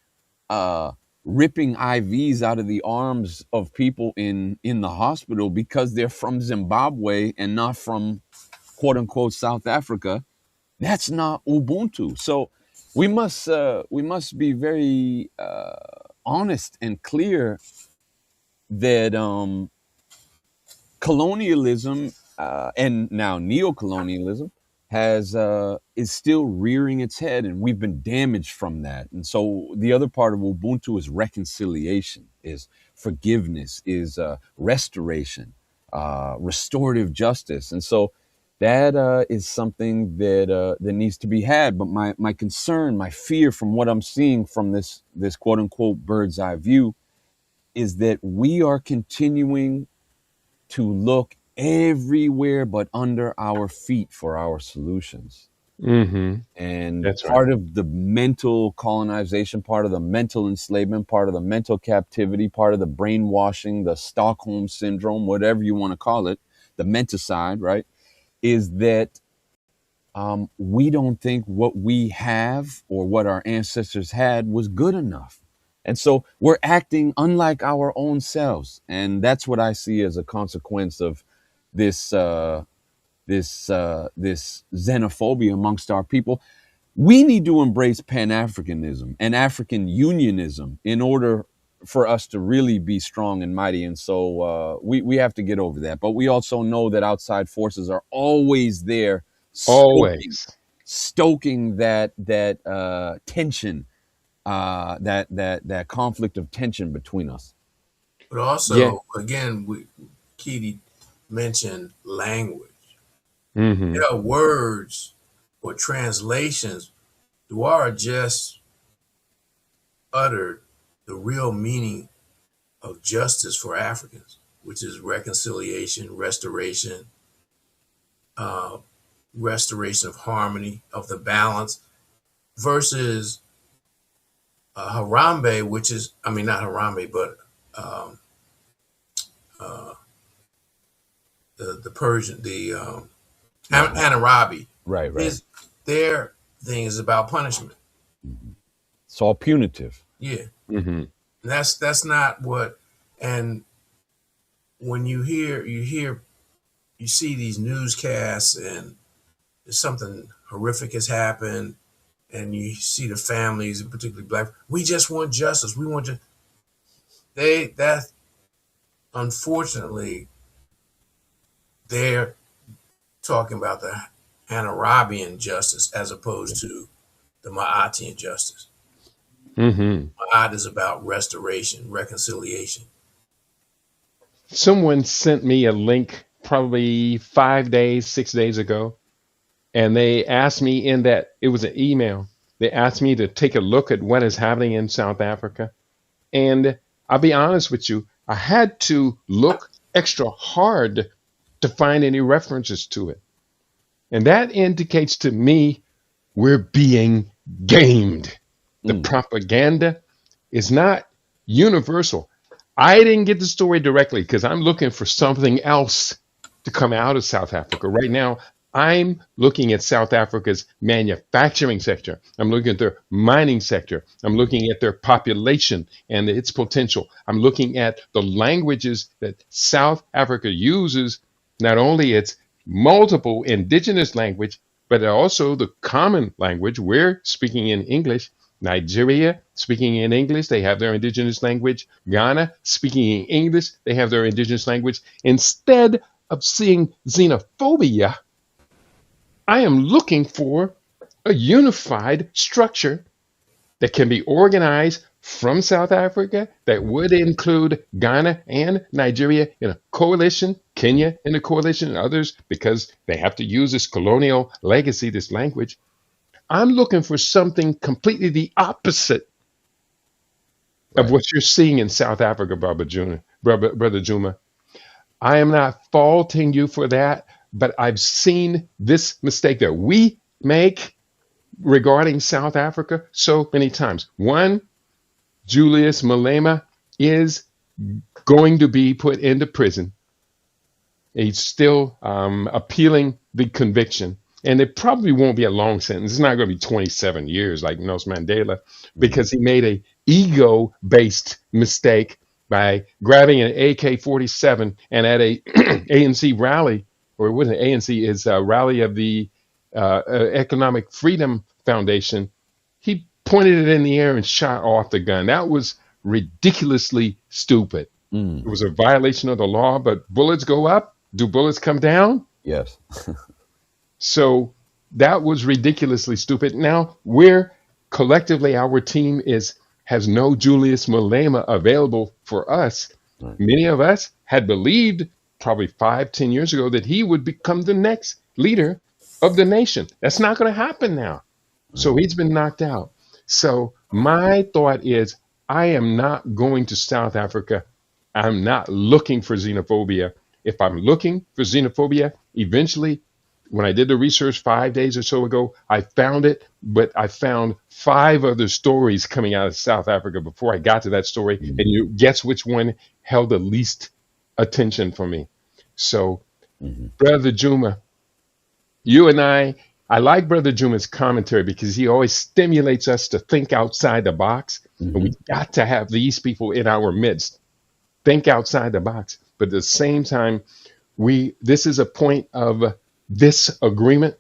ripping IVs out of the arms of people in the hospital because they're from Zimbabwe and not from quote unquote South Africa? That's not Ubuntu. So we must be very honest and clear that colonialism and now neocolonialism has is still rearing its head, and we've been damaged from that. And so the other part of Ubuntu is reconciliation, is forgiveness, is restoration, restorative justice. And so that is something that that needs to be had. But my concern, my fear from what I'm seeing from this quote unquote bird's eye view is that we are continuing to look everywhere but under our feet for our solutions. Mm-hmm. And That's right. part of the mental colonization, part of the mental enslavement, part of the mental captivity, part of the brainwashing, the Stockholm syndrome, whatever you want to call it, the menticide, right, is that we don't think what we have or what our ancestors had was good enough. And so we're acting unlike our own selves. And that's what I see as a consequence of this this xenophobia amongst our people. We need to embrace Pan-Africanism and African unionism in order for us to really be strong and mighty. And so we have to get over that. But we also know that outside forces are always there stoking, Always. stoking that tension, that conflict of tension between us. But Yeah. also, again, Keidi mentioned language. Mm-hmm. There are words or translations. Duara just uttered the real meaning of justice for Africans, which is reconciliation, restoration, uh, restoration of harmony, of the balance, versus Harambe, which is, I mean, not Harambe, but um, uh, the Persian, the Right, Anarabi. right, right. His their thing is about punishment. Mhm. It's all punitive. Yeah, Mm-hmm. and that's not what. And when you see these newscasts, and something horrific has happened, and you see the families, and particularly black. We just want justice. We want to. That unfortunately they're talking about the Anarabian justice as opposed to the Ma'atian justice. Mm-hmm. Ma'at is about restoration, reconciliation. Someone sent me a link probably 5 days, 6 days ago, and they asked me in that it was an email. They asked me to take a look at what is happening in South Africa. And I'll be honest with you, I had to look extra hard to find any references to it. And that indicates to me we're being gamed. The Mm, propaganda is not universal. I didn't get the story directly because I'm looking for something else to come out of South Africa. Right now, I'm looking at South Africa's manufacturing sector. I'm looking at their mining sector. I'm looking at their population and its potential. I'm looking at the languages that South Africa uses, not only its multiple indigenous language, but also the common language. We're speaking in English. Nigeria speaking in English, they have their indigenous language. Ghana speaking in English, they have their indigenous language. Instead of seeing xenophobia, I am looking for a unified structure that can be organized from South Africa that would include Ghana and Nigeria in a coalition, Kenya in a coalition, and others because they have to use this colonial legacy, this language. I'm looking for something completely the opposite of right. what you're seeing in South Africa, Brother Juma. I am not faulting you for that, but I've seen this mistake that we make regarding South Africa so many times. One, Julius Malema is going to be put into prison. He's still appealing the conviction. And it probably won't be a long sentence. It's not going to be 27 years like Nelson Mandela, Hmm. because he made a ego-based mistake by grabbing an AK-47 and at a ANC rally, or it wasn't ANC, is a rally of the Economic Freedom Foundation. He pointed it in the air and shot off the gun. That was ridiculously stupid. It Mm. was a violation of the law, but bullets go up. Do bullets come down? Yes. So that was ridiculously stupid. Now we're collectively, our team is has no Julius Malema available for us. Right. Many of us had believed probably 5, 10 years ago that he would become the next leader of the nation. That's not going to happen now. So Right. he's been knocked out. So my thought is, I am not going to South Africa. I'm not looking for xenophobia. If I'm looking for xenophobia, eventually, when I did the research 5 days or so ago, I found it, but I found five other stories coming out of South Africa before I got to that story. And Hmm. you guess which one held the least attention for me? So, Hmm. Brother Juma, you and I like Brother Juma's commentary because he always stimulates us to think outside the box. And we Hmm. got to have these people in our midst think outside the box. But at the same time, we this is a point of disagreement.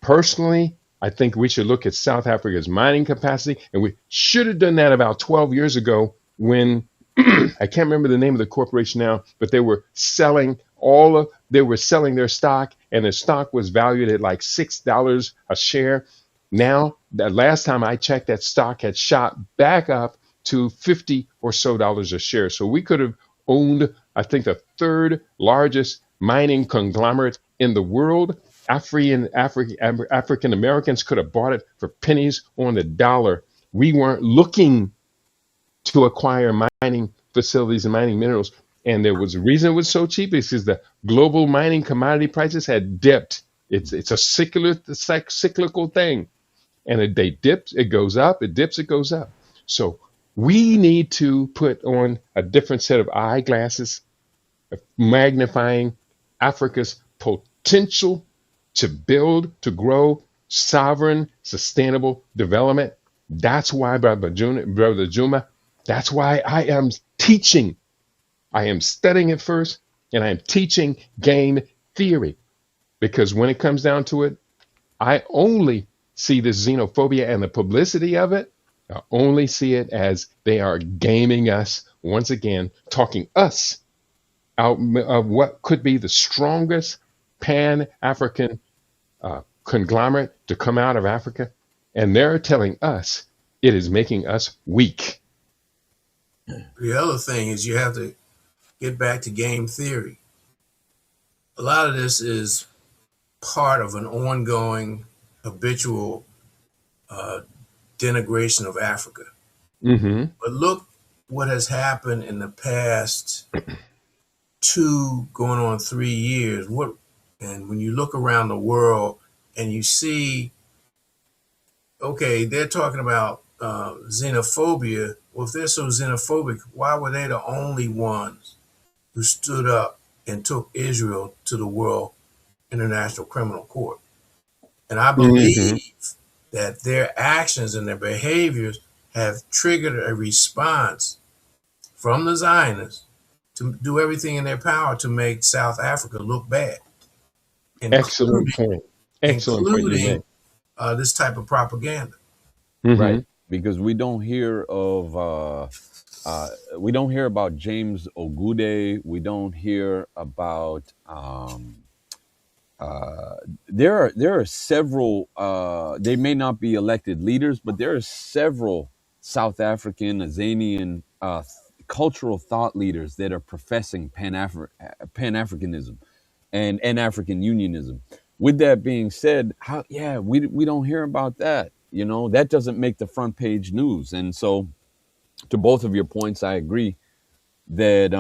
Personally, I think we should look at South Africa's mining capacity, and we should have done that about 12 years ago when I can't remember the name of the corporation now, but they were selling their stock, and their stock was valued at like $6 a share. Now, the last time I checked, that stock had shot back up to 50 or so dollars a share. So we could have owned, I think, the third largest mining conglomerate in the world. African Americans could have bought it for pennies on the dollar. We weren't looking to acquire mining facilities and mining minerals. And there was a reason it was so cheap, is because the global mining commodity prices had dipped. It's a cyclical thing. And they dipped, it goes up, it dips, it goes up. So we need to put on a different set of eyeglasses, magnifying Africa's potential to build, to grow sovereign, sustainable development. That's why, Brother Juma, that's why I am teaching. I am studying it first, and I am teaching game theory. Because when it comes down to it, I only see this xenophobia and the publicity of it. I only see it as they are gaming us once again, talking us out of what could be the strongest pan African conglomerate to come out of Africa. And they're telling us it is making us weak. The other thing is you have to get back to game theory. A lot of this is part of an ongoing habitual uh, denigration of Africa. Mm-hmm. But look what has happened in the past 2 going on 3 years. And when you look around the world and you see, okay, they're talking about xenophobia. Well, if they're so xenophobic, why were they the only ones who stood up and took Israel to the World International Criminal Court? And I Mm-hmm. believe that their actions and their behaviors have triggered a response from the Zionists to do everything in their power to make South Africa look bad, Excellent including point. Excellent point you including make. this type of propaganda. Mm-hmm. Right. Because we don't hear about James Ogude. We don't hear about uh, there are several. They may not be elected leaders, but there are several South African, Azanian cultural thought leaders that are professing Pan Africanism and African Unionism. With that being said, we don't hear about that. You know, that doesn't make the front page news. And so, to both of your points, I agree that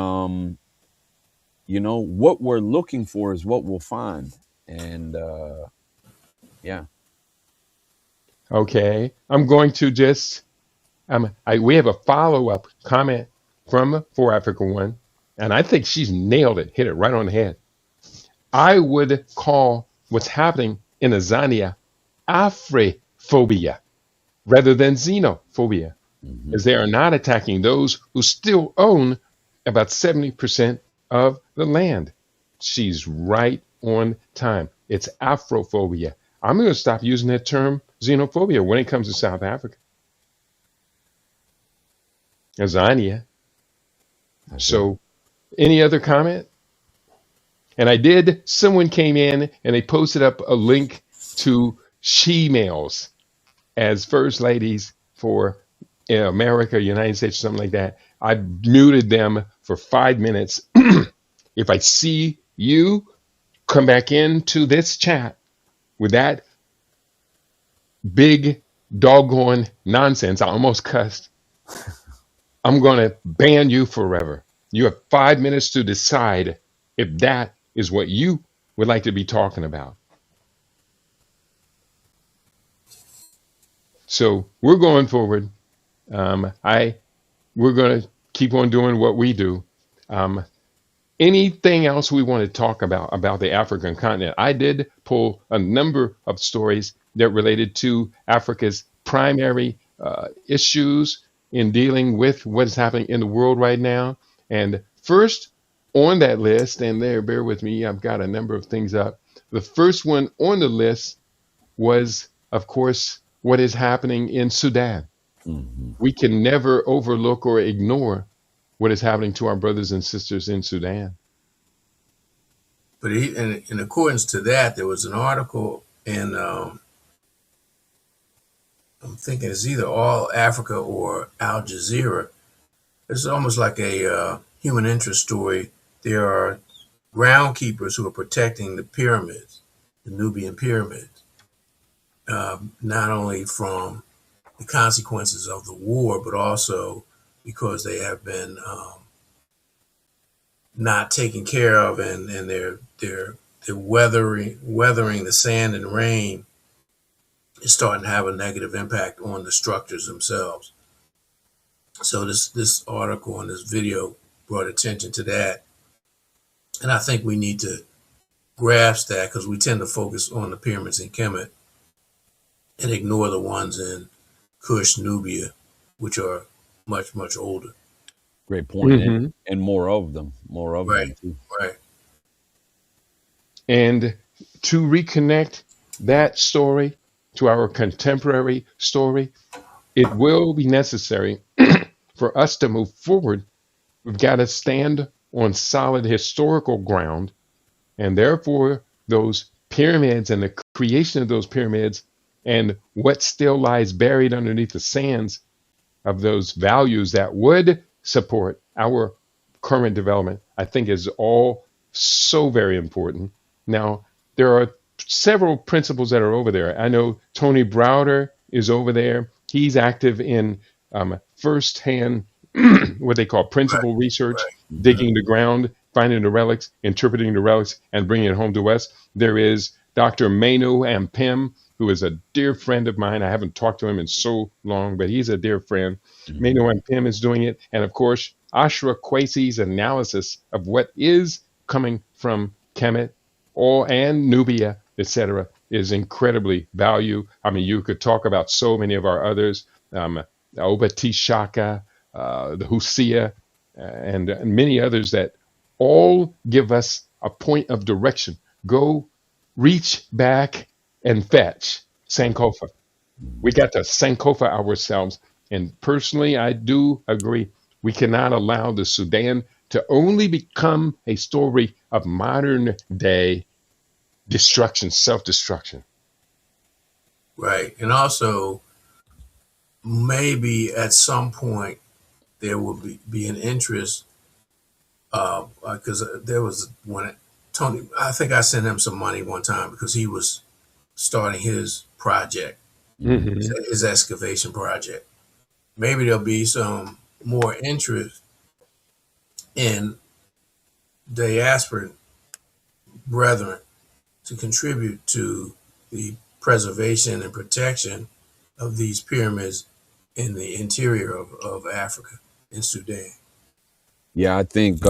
what we're looking for is what we'll find. And yeah. Okay. I'm going to just we have a follow-up comment from For Africa One, and I think she's nailed it, hit it right on the head. I would call what's happening in Azania Afrophobia rather than xenophobia, Hmm. as they are not attacking those who still own about 70% of the land. She's right on time. It's Afrophobia. I'm going to stop using that term xenophobia when it comes to South Africa. Azania. That's right. So, any other comment? And I did, someone came in and they posted up a link to she-males as first ladies for America, United States, something like that. I muted them for 5 minutes. If I see you come back into this chat with that big doggone nonsense, I almost cussed, I'm going to ban you forever. You have 5 minutes to decide if that is what you would like to be talking about. So we're going forward. I We're going to keep on doing what we do. Um, Anything else we want to talk about the African continent? I did pull a number of stories that related to Africa's primary issues in dealing with what is happening in the world right now. And first on that list, and there, bear with me, I've got a number of things up. The first one on the list was, of course, what is happening in Sudan. Hmm. We can never overlook or ignore what is happening to our brothers and sisters in Sudan. But in accordance to that, there was an article in, I'm thinking it's either All Africa or Al Jazeera. It's almost like a human interest story. There are groundkeepers who are protecting the pyramids, the Nubian pyramids, not only from the consequences of the war, but also because they have been not taken care of, and they're weathering the sand and rain is starting to have a negative impact on the structures themselves. So this article and this video brought attention to that, and I think we need to grasp that because we tend to focus on the pyramids in Kemet and ignore the ones in Kush, Nubia, which are much older. Great point. Hmm. And more of them. More of Right, them too. right, And to reconnect that story to our contemporary story, it will be necessary for us to move forward. We've got to stand on solid historical ground, and therefore, those pyramids and the creation of those pyramids and what still lies buried underneath the sands of those values that would support our current development, I think is all so very important. Now, there are several principles that are over there. I know Tony Browder is over there. He's active in firsthand what they call right, principle research, right. Hmm. digging the ground, finding the relics, interpreting the relics, and bringing it home to us. There is Dr. Manu Ampem, who is a dear friend of mine. I haven't talked to him in so long, but he's a dear friend. Hmm. Manu Ampem is doing it. And of course, Ashra Kwesi's analysis of what is coming from Kemet, all and Nubia, etc., is incredibly value. I mean, you could talk about so many of our others, Obati Shaka, the Husia, and many others that all give us a point of direction. Go reach back and fetch Sankofa. We got to Sankofa ourselves. And personally, I do agree. We cannot allow the Sudan to only become a story of modern day destruction, self destruction. Right. And also, maybe at some point there will be an interest because there was when Tony, I think I sent him some money one time because he was starting his project, Hmm. Hmm. his excavation project. Maybe there'll be some more interest in diasporan brethren to contribute to the preservation and protection of these pyramids in the interior of Africa, in Sudan. Yeah, I think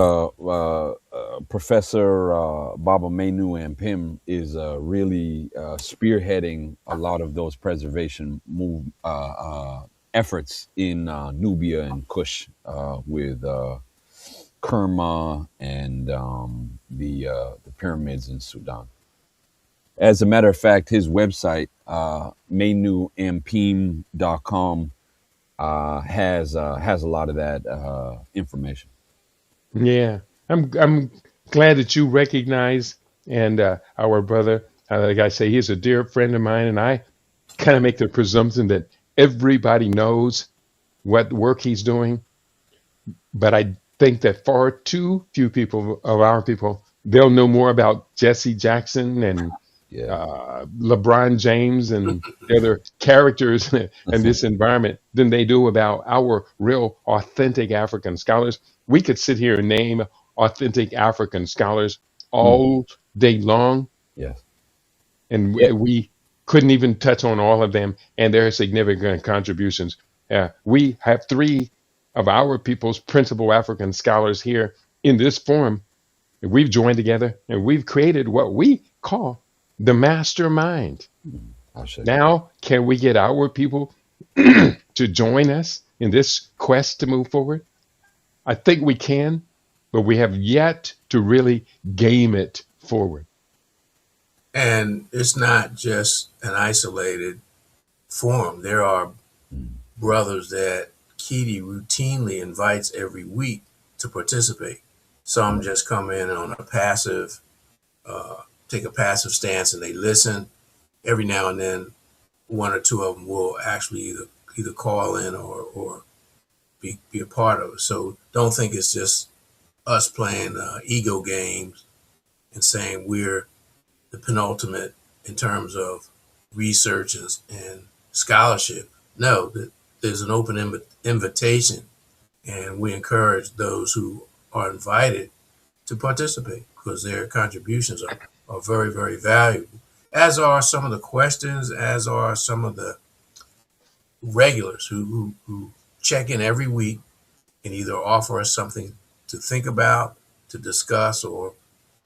Professor Baba Menu and Pim is really spearheading a lot of those preservation efforts in Nubia and Kush with Kerma and the pyramids in Sudan. As a matter of fact, his website, menuampim.com, has a lot of that information. Yeah, I'm glad that you recognize and our brother, like I say, he's a dear friend of mine, and I kind of make the presumption that everybody knows what work he's doing, but I think that far too few people of our people they'll know more about Jesse Jackson and Yeah. LeBron James and the other characters in this environment than they do about our real authentic African scholars. We could sit here and name authentic African scholars Mm, all day long, yes. and Yeah. we couldn't even touch on all of them and their significant contributions. We have three of our people's principal African scholars here in this forum. We've joined together and we've created what we call the mastermind. I'll say. Now, can we get our people to join us in this quest to move forward? I think we can, but we have yet to really game it forward. And it's not just an isolated forum. There are Mm, brothers that Keidi routinely invites every week to participate. Some mm, just come in on a passive, take a passive stance and they listen. Every now and then, one or two of them will actually either call in or be a part of it. So don't think it's just us playing ego games and saying we're the penultimate in terms of research and scholarship. No, there's an open invitation, and we encourage those who are invited to participate because their contributions are very, very valuable, as are some of the questions, as are some of the regulars who check in every week and either offer us something to think about, to discuss, or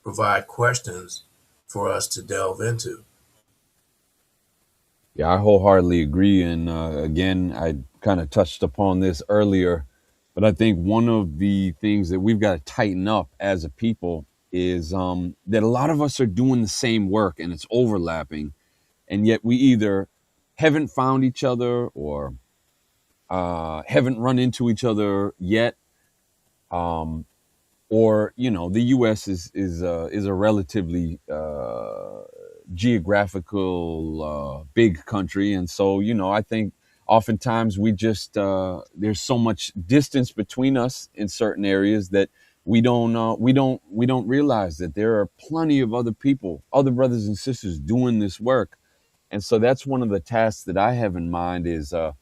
provide questions for us to delve into. yeah, I wholeheartedly agree. And again, I kind of touched upon this earlier, but I think one of the things that we've got to tighten up as a people is that a lot of us are doing the same work and it's overlapping, and yet we either haven't found each other or haven't run into each other yet, um, or the U.S. is a relatively geographical big country, and so I think oftentimes we just there's so much distance between us in certain areas that we don't realize that there are plenty of other people, other brothers and sisters doing this work. And so that's one of the tasks that I have in mind is to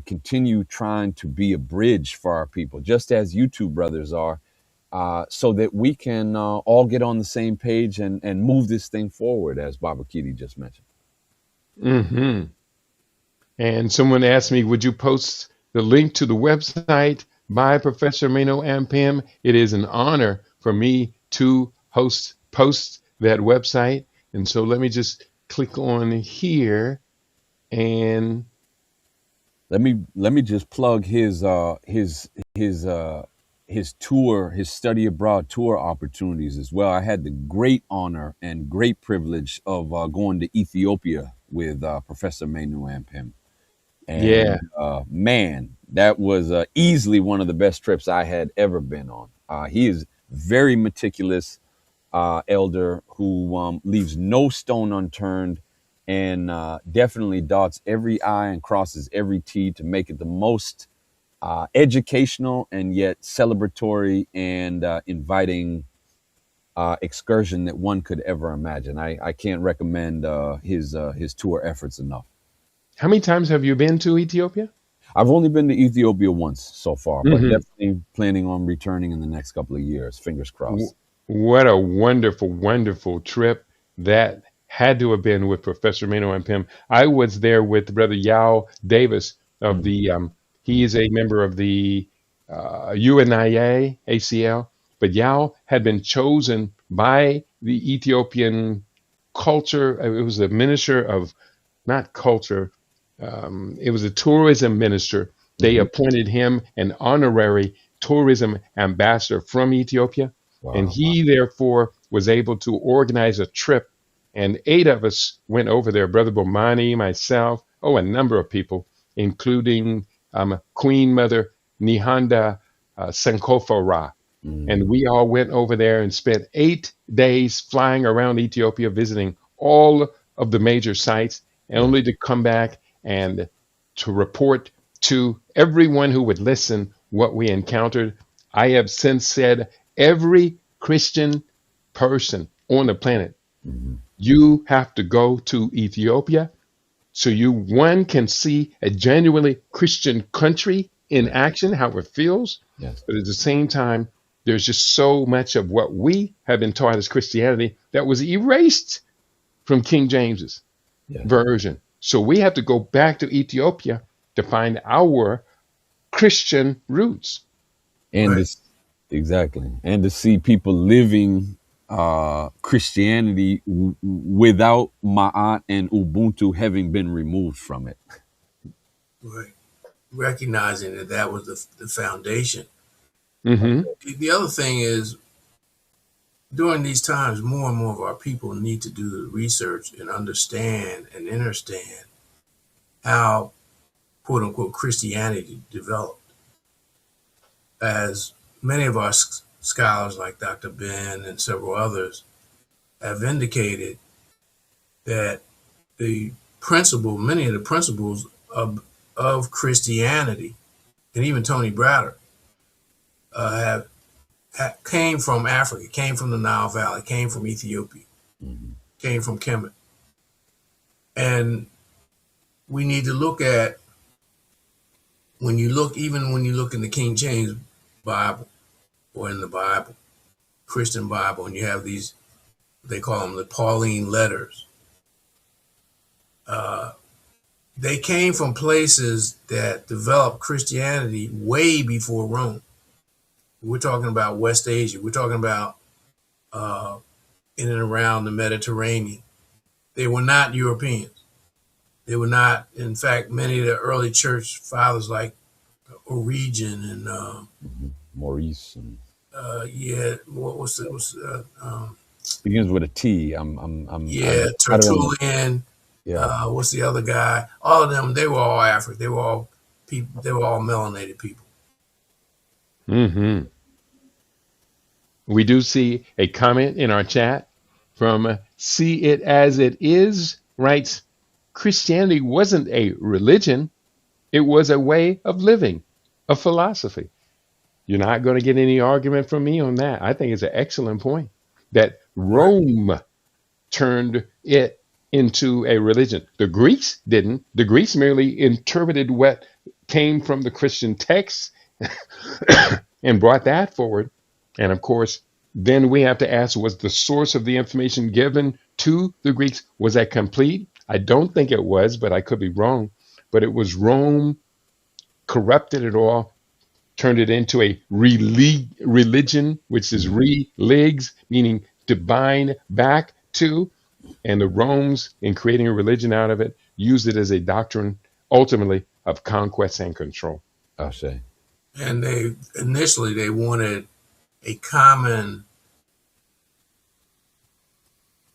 continue trying to be a bridge for our people, just as you two brothers are, so that we can all get on the same page and move this thing forward, as Baba Keidi just mentioned. Hmm. And someone asked me, would you post the link to the website by Professor Mano and Pim? It is an honor for me to post that website. And so let me just click on here and Let me just plug his tour, his study abroad tour opportunities as well. I had the great honor and great privilege of going to Ethiopia with Professor Manu Ampim. yeah. And man, that was easily one of the best trips I had ever been on. He is very meticulous elder who leaves no stone unturned and definitely dots every I and crosses every T to make it the most educational and yet celebratory and inviting excursion that one could ever imagine. I can't recommend his tour efforts enough. How many times have you been to Ethiopia? I've only been to Ethiopia once so far, but Hmm. definitely planning on returning in the next couple of years. Fingers crossed. What a wonderful, wonderful trip that had to have been with Professor Mano and Pim. I was there with Brother Yao Davis of Mm, the, he mm, is a member of the UNIA, ACL, but Yao had been chosen by the Ethiopian culture. It was the minister of, not culture, it was a tourism minister. They Hmm. appointed him an honorary tourism ambassador from Ethiopia. And Wow. he, therefore, was able to organize a trip. And 8 of us went over there, Brother Bomani, myself, a number of people, including Queen Mother Nihanda Sankofa Ra. And Mm. we all went over there and spent 8 days flying around Ethiopia, visiting all of the major sites, and Yeah. only to come back and to report to everyone who would listen what we encountered. I have since said every Christian person on the planet, Hmm. you have to go to Ethiopia so you, one, can see a genuinely Christian country in Yeah. action, how it feels, Yes. but at the same time, there's just so much of what we have been taught as Christianity that was erased from King James's Yes. version. So we have to go back to Ethiopia to find our Christian roots. And Right. this, exactly, and to see people living Christianity without Ma'at and Ubuntu having been removed from it. Right. Recognizing that that was the foundation. Hmm. The other thing is, during these times, more and more of our people need to do the research and understand and understand how quote unquote Christianity developed. As many of our scholars, like Dr. Ben and several others, have indicated that the many of the principles of Christianity, and even Tony Browder, came from Africa, came from the Nile Valley, came from Ethiopia, Mhm. came from Kemet. And we need to look at, even when you look in the King James Bible or in the Bible, Christian Bible, and you have these, they call them the Pauline letters. Uh, they came from places that developed Christianity way before Rome. We're talking about West Asia. We're talking about uh, in and around the Mediterranean. They were not Europeans. They were not. In fact, many of the early church fathers, like Origen and Maurice and yeah, begins with a T. yeah, I don't remember. Tertullian. Yeah. What's the other guy? All of them. They were all African. They were all people. They were all melanated people. Hmm. We do see a comment in our chat from See It As It Is, writes, Christianity wasn't a religion, it was a way of living, a philosophy. You're not going to get any argument from me on that. I think it's an excellent point that Right. Rome turned it into a religion. The Greeks didn't. The Greeks merely interpreted what came from the Christian texts and brought that forward. And of course, then we have to ask, was the source of the information given to the Greeks, was that complete? I don't think it was, but I could be wrong. But it was Rome corrupted it all, turned it into a religion, which is Mhm. religs, meaning to bind back to. And the Romans, in creating a religion out of it, used it as a doctrine, ultimately, of conquest and control. I say. And they initially they wanted a common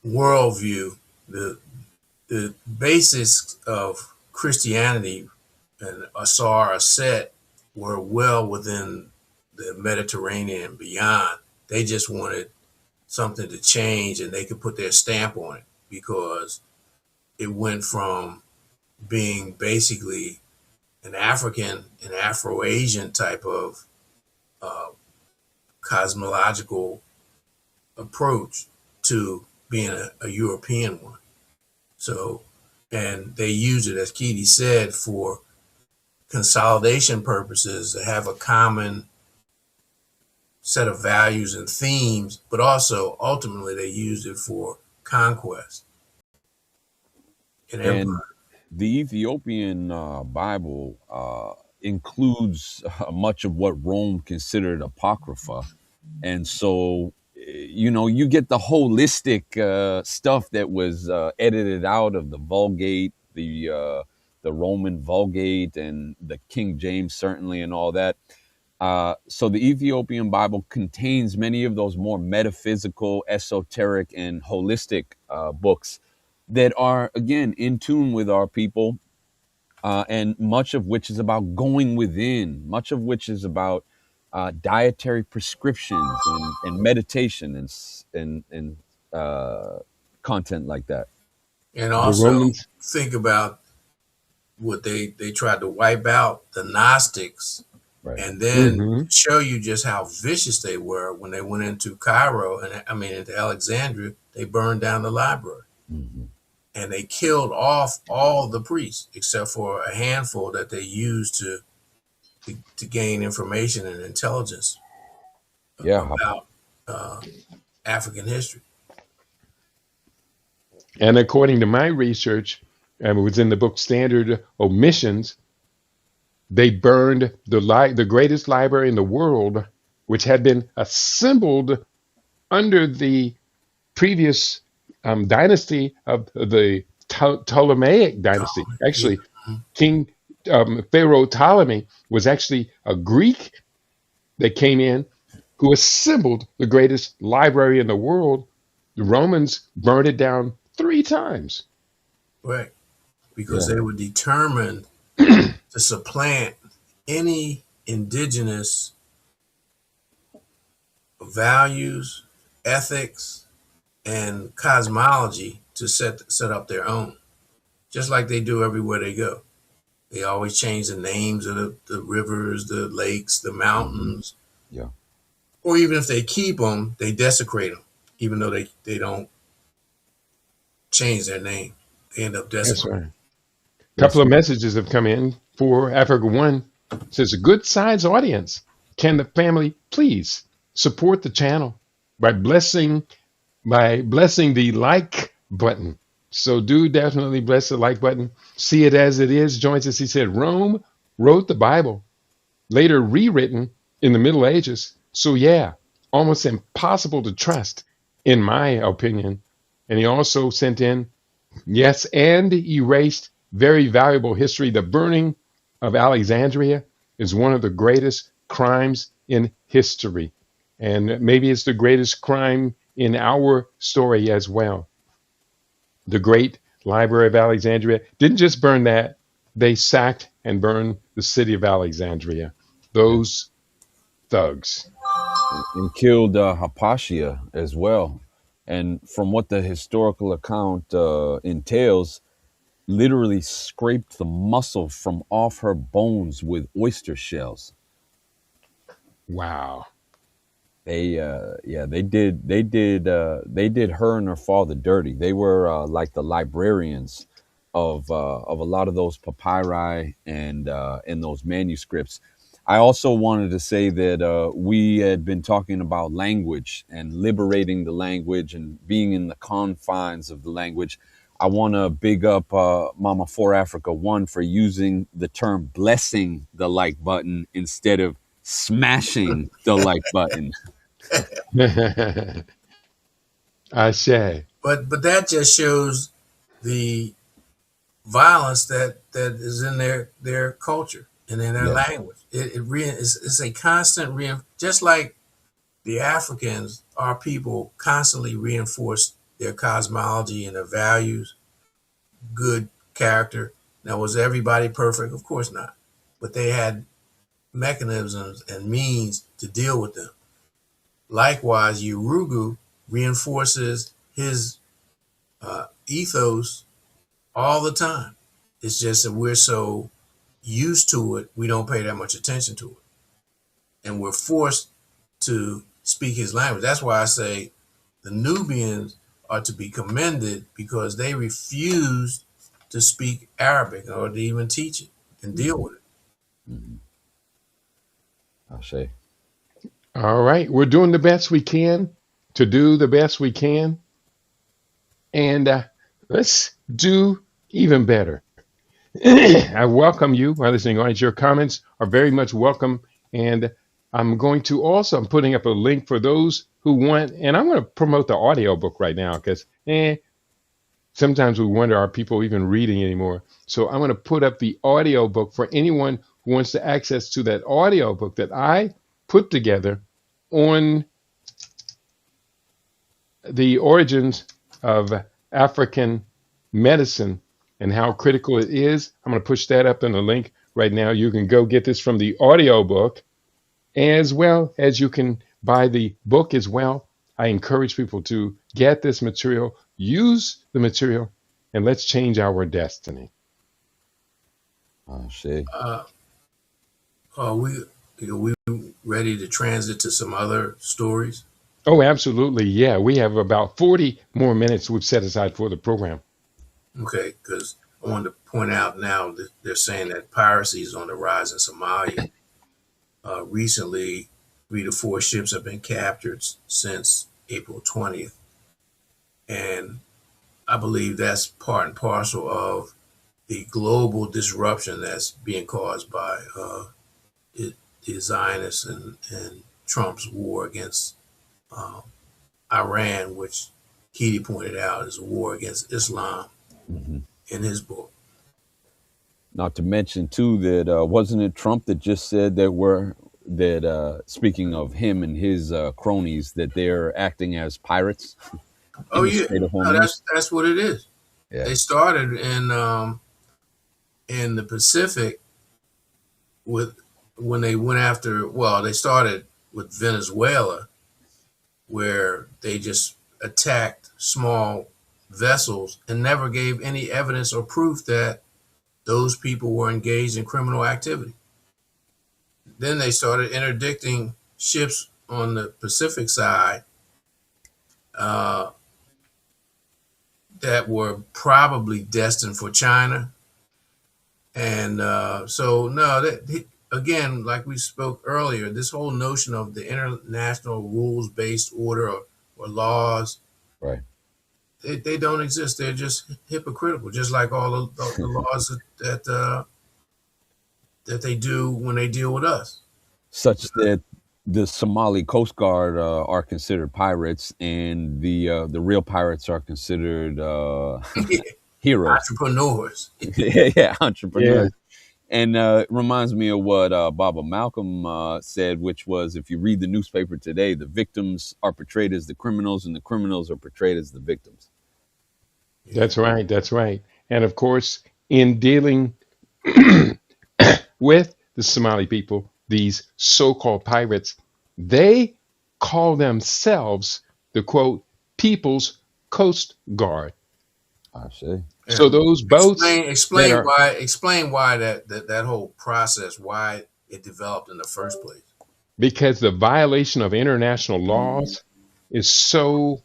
worldview. The basis of Christianity and Asar Aset were well within the Mediterranean and beyond. They just wanted something to change and they could put their stamp on it because it went from being basically an African and Afro-Asian type of uh, cosmological approach to being a European one. So, and they use it, as Keidi said, for consolidation purposes to have a common set of values and themes, but also ultimately they used it for conquest and And empire. the Ethiopian Bible includes much of what Rome considered apocrypha. And so, you get the holistic stuff that was edited out of the Vulgate, the Roman Vulgate, and the King James certainly, and all that. So the Ethiopian Bible contains many of those more metaphysical, esoteric, and holistic books that are, again, in tune with our people, and much of which is about going within, much of which is about dietary prescriptions and meditation and content like that. And The also Romans. think about what they tried to wipe out the Gnostics, Right. and then Hmm. show you just how vicious they were when they went into Cairo and into Alexandria. They burned down the library Hmm. and they killed off all the priests except for a handful that they used to gain information and intelligence Yeah. about uh, African history. And according to my research, and it was in the book Standard Omissions, they burned the greatest library in the world, which had been assembled under the previous dynasty of the Ptolemaic dynasty. Yeah. Actually, King Pharaoh Ptolemy was actually a Greek that came in who assembled the greatest library in the world. The Romans burned it down 3 times. Right. Because Yeah. they were determined to supplant any indigenous values, ethics, and cosmology to set up their own, just like they do everywhere they go. They always change the names of the rivers, the lakes, the Hmm. mountains, Yeah. or even if they keep them, they desecrate them, even though they don't change their name. They end up That's desecrating. right. A couple That's of right. messages have come in for Africa One. It says, a good size audience. Can the family please support the channel by blessing the like button? So do definitely bless the like button. See it as it is. Joins us. He said Rome wrote the Bible, later rewritten in the Middle Ages. So yeah, almost impossible to trust, in my opinion. And he also sent in, yes, and erased very valuable history. The burning of Alexandria is one of the greatest crimes in history. And maybe it's the greatest crime in our story as well. The great Library of Alexandria didn't just burn that, they sacked and burned the city of Alexandria. Yeah. Those thugs. And killed Hypatia as well. And from what the historical account entails, literally scraped the muscle from off her bones with oyster shells. Wow. They did her and her father dirty. They were like the librarians of a lot of those papyri and those manuscripts. I also wanted to say that we had been talking about language and liberating the language and being in the confines of the language. I want to big up Mama for Africa One for using the term blessing the like button instead of smashing the like button. I say. But that just shows the violence that is in their culture and in their Yeah. language. It's a constant just like the Africans, our people constantly reinforce their cosmology and their values, good character. Now, was everybody perfect? Of course not. But they had mechanisms and means to deal with them. Likewise, Urugu reinforces his ethos all the time. It's just that we're so used to it, we don't pay that much attention to it. And we're forced to speak his language. That's why I say the Nubians are to be commended because they refused to speak Arabic or to even teach it and deal Hmm. with it. Hmm. I say. All right. We're doing the best we can to do the best we can. And let's do even better. I welcome you, my listening audience. Your comments are very much welcome. And I'm putting up a link for those who want, and I'm going to promote the audio book right now because sometimes we wonder, are people even reading anymore? So I'm going to put up the audio book for anyone who wants to access to that audio book that I put together on the origins of African medicine and how critical it is. I'm going to push that up in the link right now. You can go get this from the audio book as well as you can buy the book as well. I encourage people to get this material, use the material, and let's change our destiny. See. Are we ready to transit to some other stories? Oh, absolutely. Yeah, we have about 40 more minutes we've set aside for the program. Okay, because I wanted to point out now that they're saying that piracy is on the rise in Somalia. Recently, 3 to 4 ships have been captured since April 20th. And I believe that's part and parcel of the global disruption that's being caused by the Zionists and Trump's war against uh, Iran, which Keidi pointed out is a war against Islam Hmm. in his book. Not to mention too that wasn't it Trump that just said that speaking of him and his cronies that they're acting as pirates Oh in the yeah, Strait of no, Hormuz. that's what it is. Yeah. They started in the Pacific with when they went after. Well, they started with Venezuela, where they just attacked small vessels and never gave any evidence or proof that those people were engaged in criminal activity. Then they started interdicting ships on the Pacific side uh, that were probably destined for China. And so, no, again, like we spoke earlier, this whole notion of the international rules based order or laws, Right. they don't exist. They're just hypocritical, just like all the laws that they do when they deal with us. Such that the Somali Coast Guard are considered pirates, and the real pirates are considered heroes. Entrepreneurs. Yeah, Yeah, entrepreneurs. And it reminds me of what Baba Malcolm said, which was if you read the newspaper today, the victims are portrayed as the criminals, and the criminals are portrayed as the victims. Yeah. that's right. That's right. And of course, in dealing with the Somali people, these so called pirates, they call themselves the quote, People's Coast Guard. I see. So And those boats that are, explain why that whole process, why it developed in the first place. because the violation of international laws is so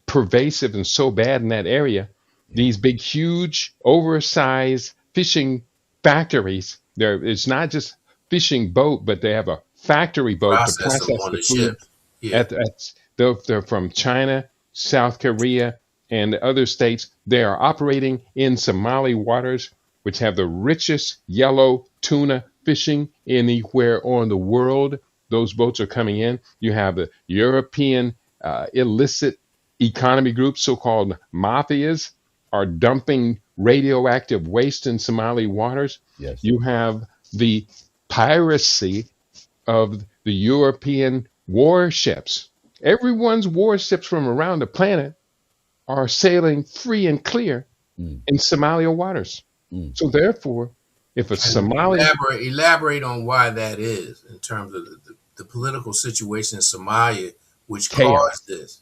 pervasive and so bad in that area, Yeah. these big, huge, oversized fishing factories. There, it's not just fishing boat, but they have a factory boat to Process them process on the the food. ships. Yeah. They're from China, South Korea, and other states. They are operating in Somali waters, which have the richest yellow tuna fishing anywhere on the world. Those boats are coming in. You have the European illicit economy groups, so-called mafias, are dumping radioactive waste in Somali waters. Yes. You have the piracy of the European warships. Everyone's warships from around the planet are sailing free and clear Mm, in Somalia waters. mm. So therefore, if a And Somali elaborate on why that is in terms of the political situation in Somalia, which chaos, caused this.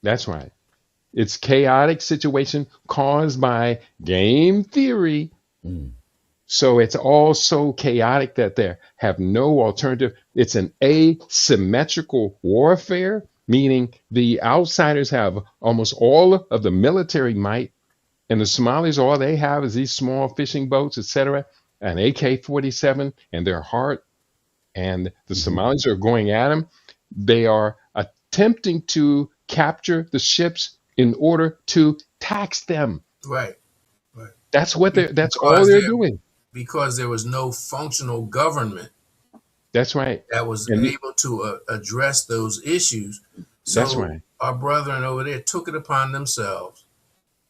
that's right. It's chaotic situation caused by game theory. Mm. So it's all so chaotic that they have no alternative. It's an asymmetrical warfare, meaning the outsiders have almost all of the military might, and the Somalis, all they have is these small fishing boats, etc., an AK-47 and their heart, and the Hmm. Somalis are going at them. They are attempting to capture the ships in order to tax them. Right. Right. That's all because they're there doing. because there was no functional government That's right. that was And able to address those issues. that's So right. our brethren over there took it upon themselves,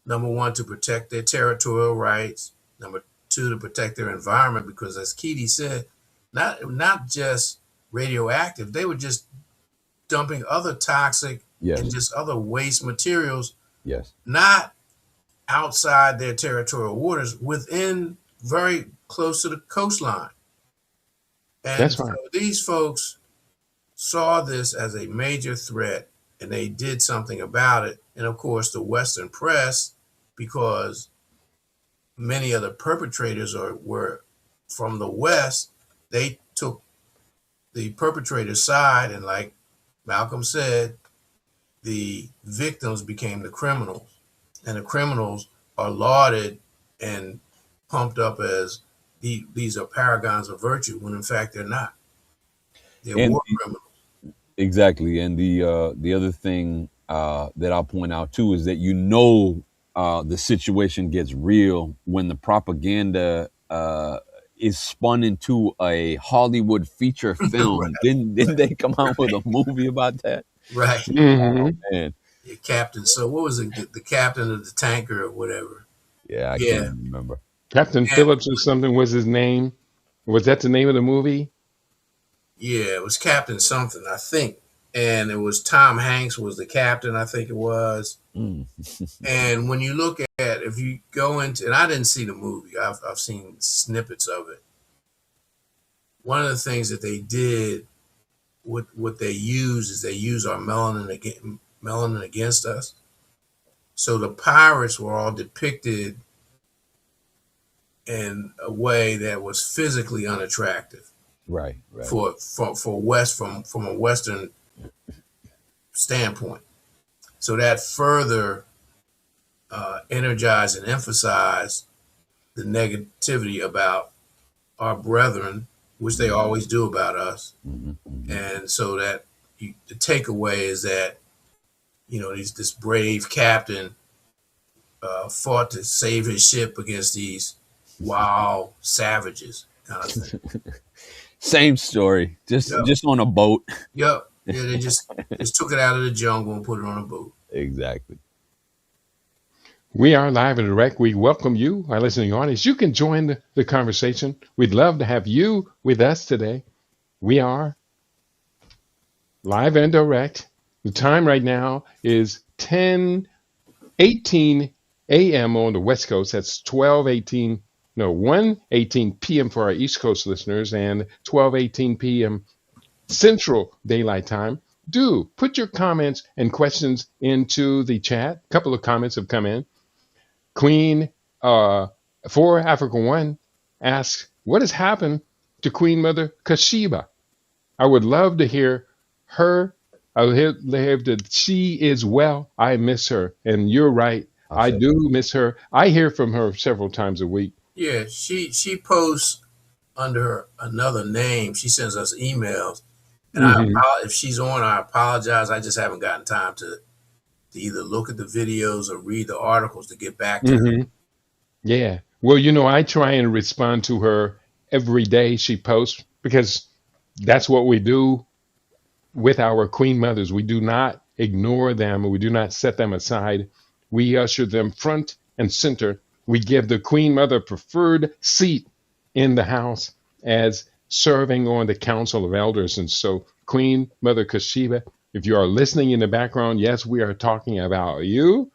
number one, to protect their territorial rights, number two, to protect their environment, because as Keidi said, not just radioactive, they were just dumping other toxic and Yes. just other waste materials, Yes. not outside their territorial waters, within very close to the coastline. And That's so right. these folks saw this as a major threat and they did something about it. And of course, the Western press, because many of the perpetrators were from the West, they took the perpetrator's side. And like Malcolm said, the victims became the criminals. And the criminals are lauded and pumped up as these are paragons of virtue, when in fact they're not. They're And war criminals. exactly. And the other thing that I'll point out too is that the situation gets real when the propaganda is spun into a Hollywood feature film. Right, Didn't they come out with a movie about that? right. Oh Hmm. man, Yeah, captain. So what was it? The captain of the tanker or whatever. yeah, I can't Yeah, even remember. Captain and Phillips or something was his name. Was that the name of the movie? yeah, it was Captain something, I think. And it was Tom Hanks was the captain, I think it was. Mm. And when you look at, if you go into, and I didn't see the movie, I've seen snippets of it. One of the things that they did, what they use is they use our melanin against us. So the pirates were all depicted in a way that was physically unattractive Right, right. for West from a Western standpoint. So that further energized and emphasized the negativity about our brethren, which they always do about us. Hmm. Hmm. And so that the takeaway is that this brave captain fought to save his ship against these wild savages, kind of thing. Same story, Yep, just on a boat. yep. Yeah, they just took it out of the jungle and put it on a boat. Exactly. We are live and direct. We welcome you, our listening audience. You can join the conversation. We'd love to have you with us today. We are live and direct. The time right now is 10:18 a.m. on the West Coast. That's 12:18, no, 1:18 p.m. for our East Coast listeners and 12:18 p.m. Central Daylight Time. Do put your comments and questions into the chat. A couple of comments have come in. Queen for Africa One asks, "What has happened to Queen Mother Kashiba? I would love to hear her. I would hear that she is well. I miss her, and you're right. I I said, do miss her. I hear from her several times a week. Yeah, she posts under another name. She sends us emails, and Hmm. if she's on, I apologize. I just haven't gotten time to either look at the videos or read the articles to get back to her. Hmm. Yeah. Well, I try and respond to her every day she posts because that's what we do with our queen mothers. We do not ignore them. We do not set them aside. We usher them front and center. We give the queen mother preferred seat in the house as serving on the council of elders. And so, Queen Mother Kashiba, if you are listening in the background, yes, we are talking about you,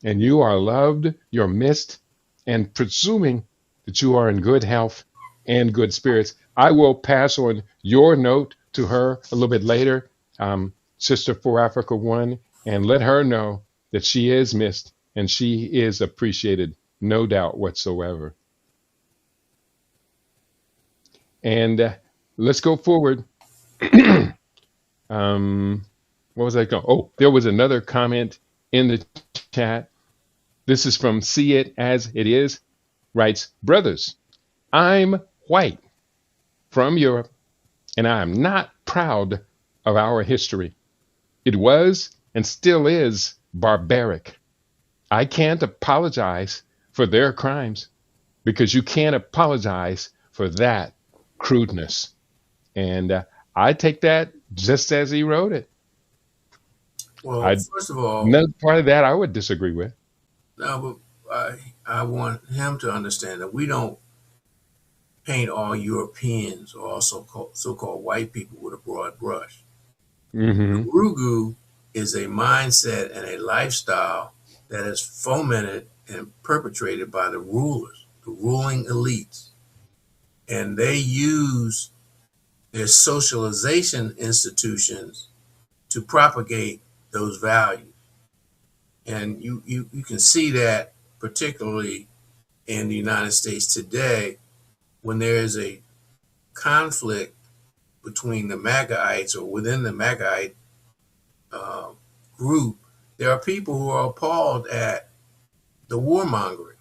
and you are loved, you're missed, and presuming that you are in good health and good spirits. I will pass on your note to her a little bit later, Sister for Africa One, and let her know that she is missed and she is appreciated, no doubt whatsoever. And let's go forward. What was I going? Oh, there was another comment in the chat. This is from See It As It Is, writes, "Brothers, I'm white from Europe, and I am not proud of our history. It was and still is barbaric. I can't apologize for their crimes because you can't apologize for that crudeness. And I take that just as he wrote it. Well, I first of all, Another part of that I would disagree with. no, but I want him to understand that we don't paint all Europeans or also so-called white people with a broad brush. Hmm. Rugu is a mindset and a lifestyle that is fomented and perpetrated by the rulers, the ruling elites. And they use their socialization institutions to propagate those values. And you can see that particularly in the United States today when there is a conflict between the MAGAites or within the MAGAite uh, group, there are people who are appalled at the warmongering,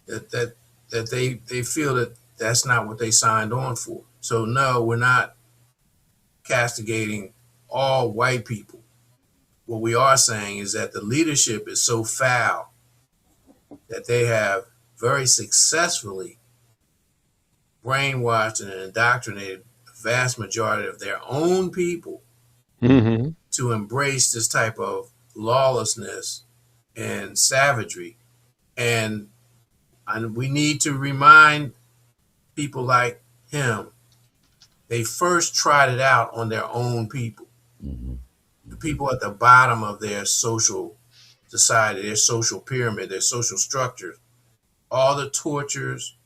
that that that they feel that that's not what they signed on for. So no, we're not castigating all white people. What we are saying is that the leadership is so foul that they have very successfully brainwashed and indoctrinated the vast majority of their own people Hmm. to embrace this type of lawlessness and savagery. And, and we need to remind people like him, they first tried it out on their own people, Hmm. the people at the bottom of their social society, their social pyramid, their social structures, all the tortures,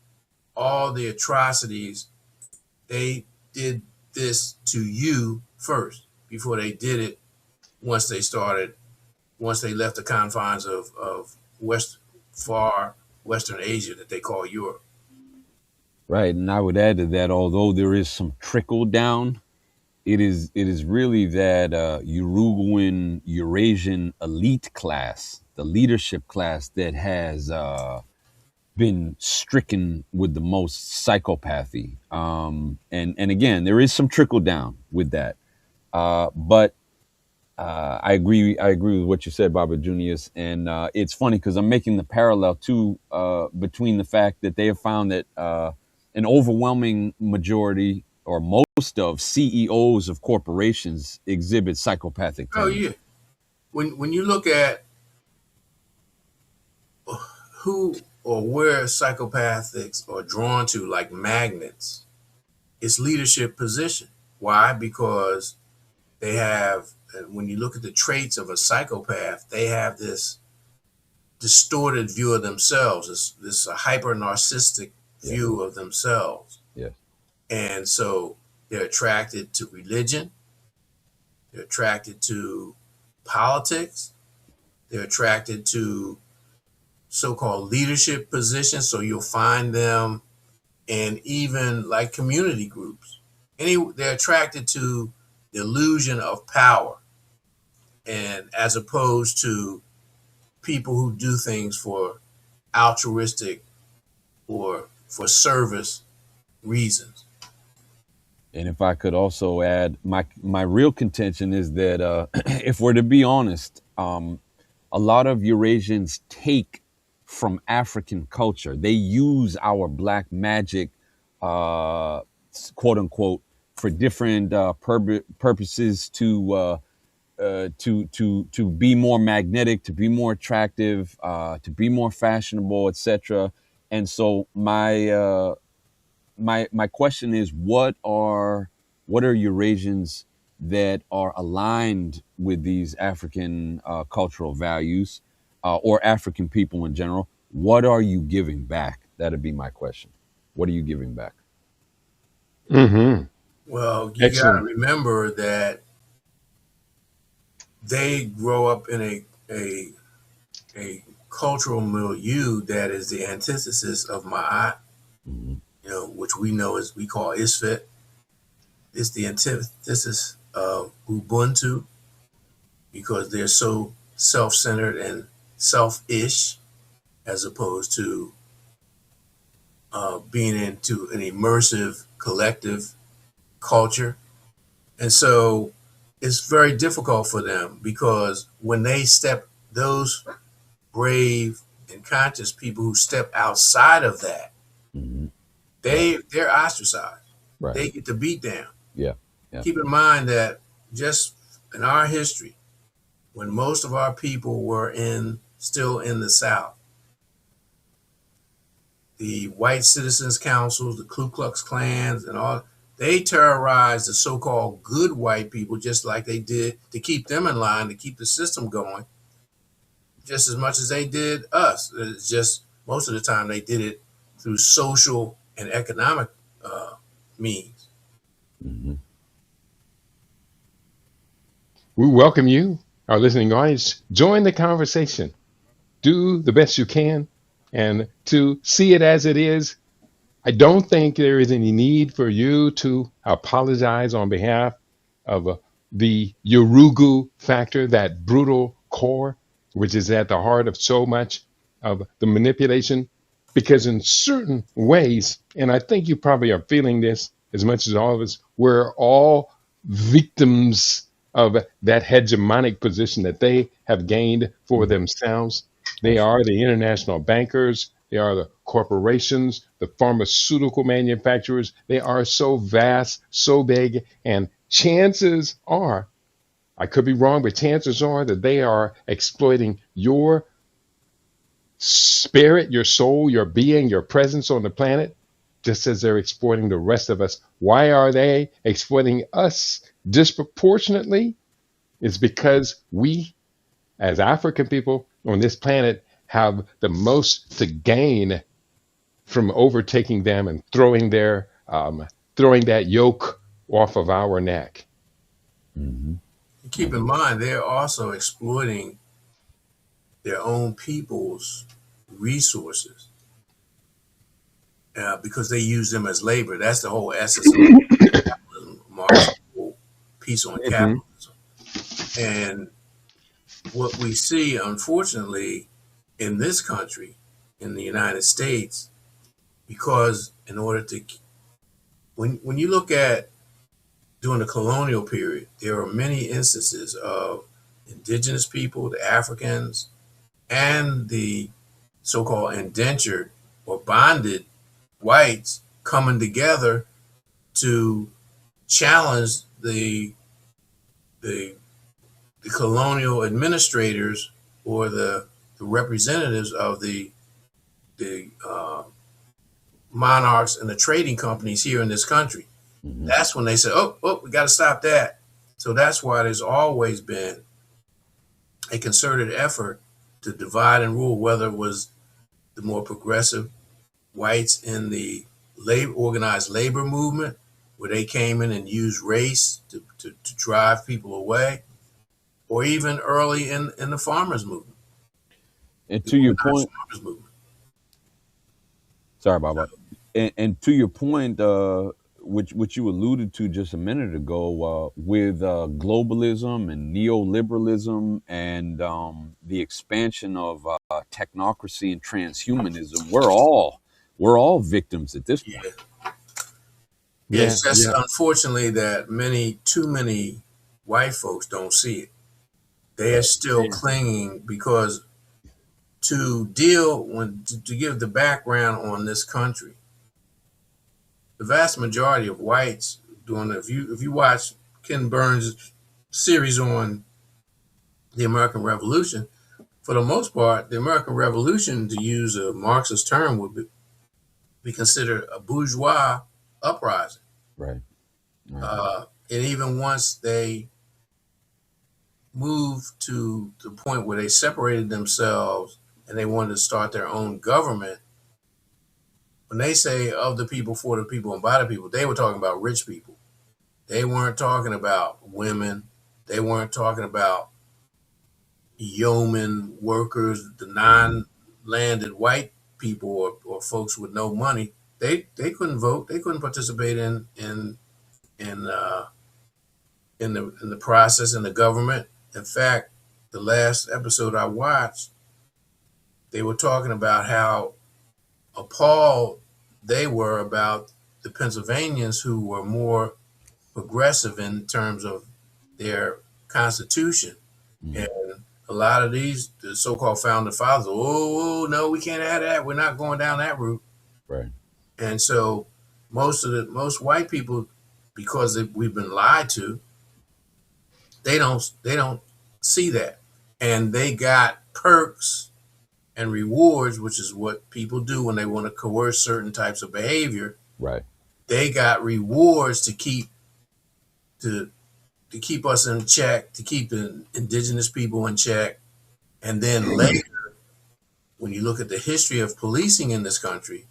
all the atrocities, they did this to you first before they did it once they started, once they left the confines of far Western Asia that they call Europe. Right, and I would add to that, although there is some trickle down, it is really that Uruguayan Eurasian elite class, the leadership class, that has been stricken with the most psychopathy. And again, there is some trickle down with that. But I agree. I agree with what you said, Baba Junius. And it's funny because I'm making the parallel too between the fact that they have found that an overwhelming majority or most of CEOs of corporations exhibit psychopathic Oh yeah, tendencies. when you look at who or where psychopathics are drawn to like magnets, it's leadership position. Why? Because they have, when you look at the traits of a psychopath, they have this distorted view of themselves, this hyper narcissistic Yes, view of themselves. yes, And so they're attracted to religion, they're attracted to politics, they're attracted to so-called leadership positions. So you'll find them in even like community groups. They're attracted to the illusion of power, and as opposed to people who do things for altruistic or for service reasons. and if I could also add, my real contention is that if we're to be honest, a lot of Eurasians take from African culture. They use our black magic, uh, quote unquote, for different purposes to be more magnetic, to be more attractive, to be more fashionable, etc. And so my question is, what are Eurasians that are aligned with these African cultural values, or African people in general? What are you giving back? That'd be my question. What are you giving back? Hmm. Well, you got to Excellent. remember that they grow up in a cultural milieu that is the antithesis of Ma'at, Hmm. which we know as we call Isfet. It's the antithesis of Ubuntu because they're so self-centered and selfish as opposed to being into an immersive collective culture. And so it's very difficult for them because when they step, those brave and conscious people who step outside of that, Mm-hmm. Right. they're ostracized. Right. They get the beat down. Yeah. Yeah. Keep in mind that just in our history, when most of our people were still in the South, the white citizens councils, the Ku Klux Klans, and all, they terrorized the so-called good white people just like they did to keep them in line, to keep the system going, just as much as they did us. It's just most of the time they did it through social and economic means. Mm-hmm. We welcome you, our listening audience. Join the conversation. Do the best you can. And to see it as it is, I don't think there is any need for you to apologize on behalf of the Yurugu factor, that brutal core, which is at the heart of so much of the manipulation. Because in certain ways, and I think you probably are feeling this as much as all of us, we're all victims of that hegemonic position that they have gained for themselves. They are the international bankers. They are the corporations, the pharmaceutical manufacturers. They are so vast, so big. And chances are, I could be wrong, but chances are that they are exploiting your spirit, your soul, your being, your presence on the planet, just as they're exploiting the rest of us. Why are they exploiting us disproportionately? It's because we, as African people on this planet, have the most to gain from overtaking them and throwing that yoke off of our neck. Mm-hmm. Keep in mind, they're also exploiting their own people's resources because they use them as labor. That's the whole essence of capitalism, Marx's whole piece on Mhm. capitalism. And what we see, unfortunately, in this country, in the United States, because in order to, when you look at during the colonial period, there are many instances of indigenous people, the Africans, and the so-called indentured or bonded whites coming together to challenge the, the colonial administrators or the representatives of the monarchs and the trading companies here in this country. Mm-hmm. That's when they said, oh, we got to stop that. So that's why there's always been a concerted effort to divide and rule, whether it was the more progressive whites in the organized labor movement, where they came in and used race to drive people away, or even early in the farmers movement, And the to your organized point, farmers movement. sorry, Baba. And to your point, which you alluded to just a minute ago, with globalism and neoliberalism and the expansion of technocracy and transhumanism, we're all victims at this point. Yeah. Yeah, Yeah, it's just yeah. unfortunately that too many white folks don't see it. They are Right. still clinging because to give the background on this country, the vast majority of whites if you watch Ken Burns' series on the American Revolution, for the most part, the American Revolution, to use a Marxist term, would be considered a bourgeois uprising. Right. Right. And even once they moved to the point where they separated themselves and they wanted to start their own government, when they say of the people, for the people, and by the people, they were talking about rich people. They weren't talking about women. They weren't talking about yeoman workers, the non-landed white people or folks with no money. They couldn't vote. They couldn't participate in in the process in the government. In fact, the last episode I watched, they were talking about how appalled they were about the Pennsylvanians who were more progressive in terms of their constitution Mm. and a lot of these the so-called founder fathers, oh no, we can't have that. We're not going down that route. Right. And so most white people, because we've been lied to, they don't see that, and they got perks and rewards, which is what people do when they want to coerce certain types of behavior. Right. They got rewards to to keep us in check, to keep the indigenous people in check, and then later, when you look at the history of policing in this country,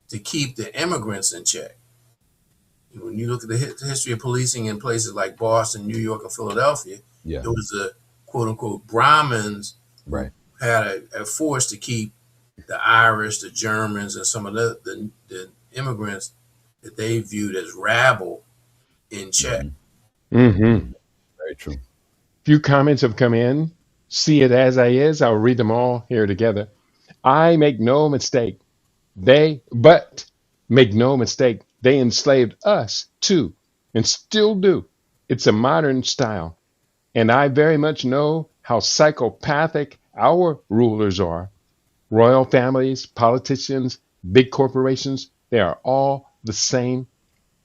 to keep the immigrants in check. When you look at the history of policing in places like Boston, New York, and Philadelphia, Yeah. it was the quote unquote Brahmins who Right. had a force to keep the Irish, the Germans, and some of the immigrants that they viewed as rabble in check. Hmm. Mm-hmm. Very true. Few comments have come in. See it as I is. I'll read them all here together. I make no mistake. But make no mistake, they enslaved us too, and still do. It's a modern style. And I very much know how psychopathic our rulers are. Royal families, politicians, big corporations, they are all the same.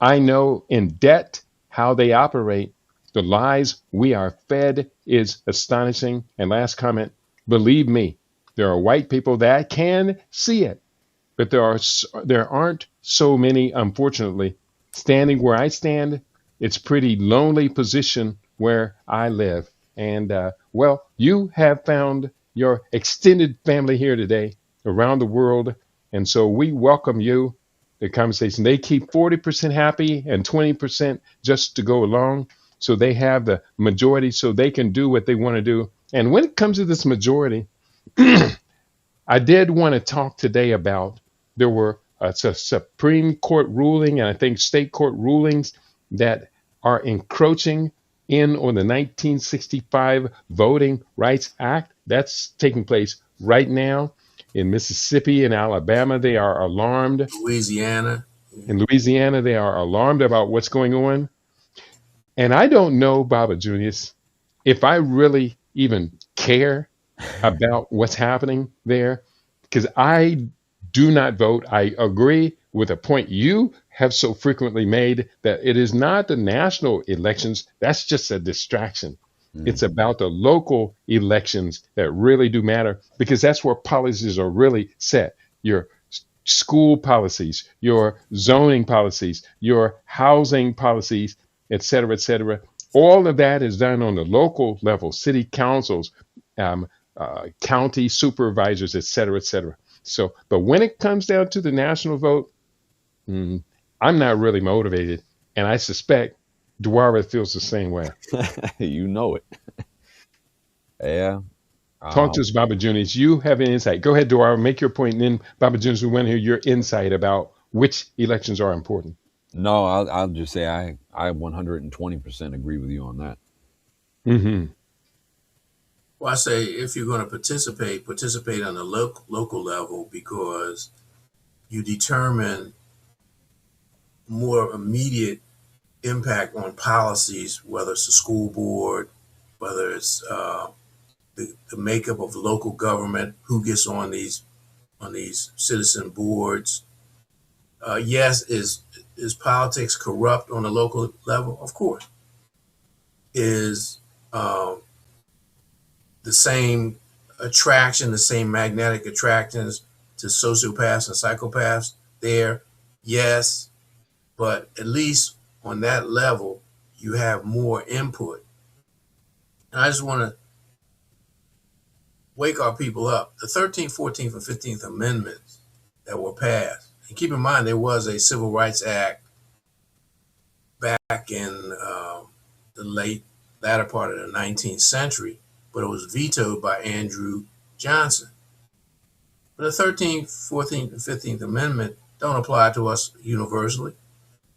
I know in debt how they operate. The lies we are fed is astonishing. And last comment, believe me, there are white people that can see it, but there aren't so many, unfortunately. Standing where I stand, it's pretty lonely position where I live. And well, you have found your extended family here today around the world, and so we welcome you. The conversation, they keep 40% happy and 20% just to go along, so they have the majority, so they can do what they want to do. And when it comes to this majority, I did want to talk today about there were a Supreme Court ruling and I think state court rulings that are encroaching in on the 1965 Voting Rights Act. That's taking place right now in Mississippi and Alabama. They are alarmed. Louisiana. In Louisiana, they are alarmed about what's going on. And I don't know, Baba Junius, if I really even care about what's happening there because I do not vote. I agree with a point you have so frequently made that it is not the national elections, that's just a distraction. It's Hmm. about the local elections that really do matter because that's where policies are really set. Your school policies, your zoning policies, your housing policies, et cetera, et cetera. All of that is done on the local level, city councils, um, county supervisors, et cetera, et cetera. So, but when it comes down to the national vote, mm, I'm not really motivated. And I suspect Duara feels the same way. You know it. Yeah. Talk to Um, us, Baba Juniors. You have an insight. Go ahead, Duara, make your point, and then Baba Juniors, we want to hear your insight about which elections are important. no, I'll just say I 120% agree with you on that. Hmm. Well, I say if you're going to participate on the local level because you determine more immediate impact on policies, whether it's the school board, whether it's the makeup of local government, who gets on these citizen boards. Yes, is politics corrupt on a local level? Of course. Is um, the same attraction, the same magnetic attractions to sociopaths and psychopaths there? Yes, but at least on that level, you have more input. And I just want to wake our people up. The 13th, 14th, and 15th Amendments that were passed, and keep in mind there was a Civil Rights Act back in the latter part of the 19th century, but it was vetoed by Andrew Johnson. But the 13th, 14th, and 15th Amendment don't apply to us universally.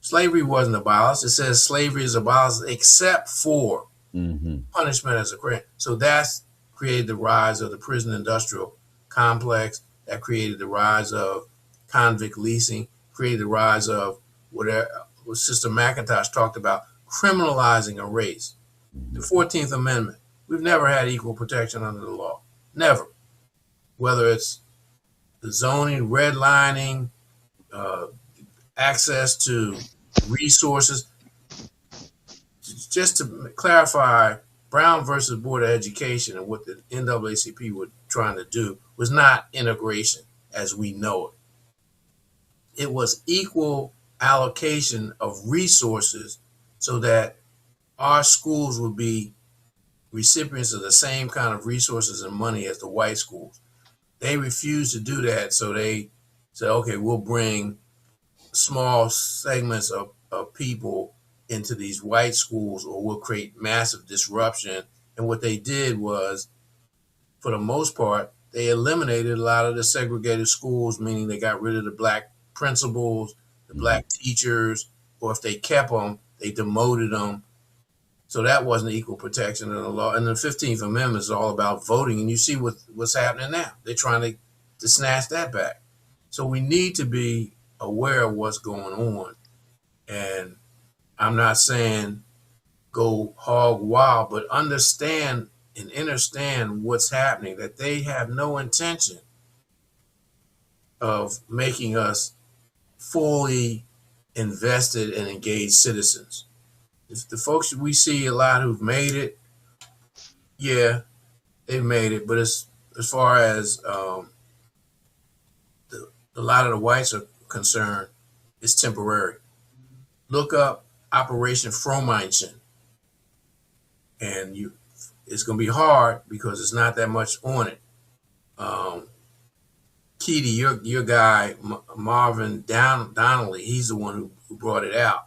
Slavery wasn't abolished. It says slavery is abolished except for Hmm. punishment as a crime. So that's created the rise of the prison industrial complex. That created the rise of convict leasing. Created the rise of what Sister McIntosh talked about, criminalizing a race. The Hmm. 14th Amendment. We've never had equal protection under the law. Never. Whether it's the zoning, redlining, uh, access to resources. Just to clarify, Brown versus Board of Education and what the NAACP were trying to do was not integration as we know it. It was equal allocation of resources so that our schools would be recipients of the same kind of resources and money as the white schools. They refused to do that, so they said, okay, we'll bring small segments of people into these white schools or will create massive disruption. And what they did was, for the most part, they eliminated a lot of the segregated schools, meaning they got rid of the black principals, the Mhm. black teachers, or if they kept them, they demoted them. So that wasn't equal protection in the law. And the 15th Amendment is all about voting. And you see what's happening now. They're trying to snatch that back. So we need to be aware of what's going on. And I'm not saying go hog wild, but understand and understand what's happening, that they have no intention of making us fully invested and engaged citizens. If the folks we see a lot who've made it, yeah, they've made it, but as far as a lot of the whites are concerned, it's temporary. Look up Operation Frominson, and it's going to be hard because it's not that much on it. Um, Keidi, your guy Marvin Donnelly, he's the one who brought it out.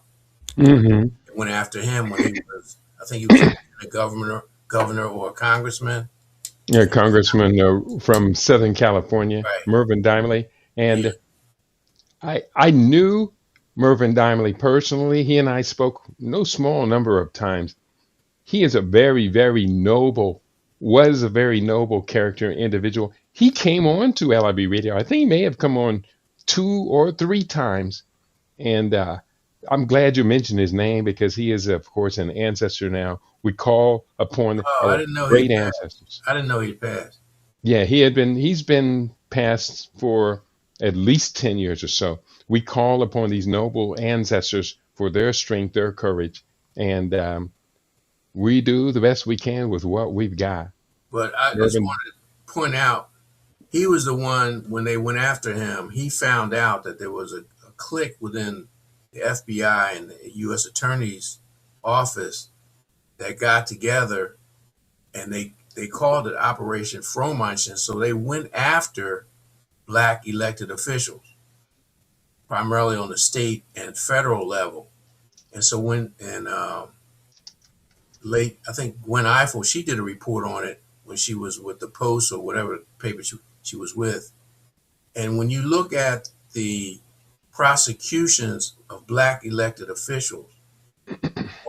Hmm. It went after him when he was, I think he was a governor or a congressman. Yeah, Congressman from Southern California, Right. Mervyn Dimely, Yeah. and I knew Mervyn Dimely personally. He and I spoke no small number of times. He is a very, very noble, was a very noble character individual. He came on to LIB Radio. I think he may have come on 2 or 3 times. And I'm glad you mentioned his name because he is, of course, an ancestor now. We call upon Oh, I our didn't know he great passed. ancestors. I didn't know he passed. Yeah, he's been passed for at least 10 years or so. We call upon these noble ancestors for their strength, their courage, and we do the best we can with what we've got. But I just Mervyn, wanted to point out he was the one when they went after him. He found out that there was a clique within the FBI and the U.S. Attorney's office that got together and they called it Operation Frominson. So they went after black elected officials, primarily on the state and federal level. And so late, I think Gwen Ifill, she did a report on it when she was with the Post or whatever paper she was with. And when you look at the prosecutions of black elected officials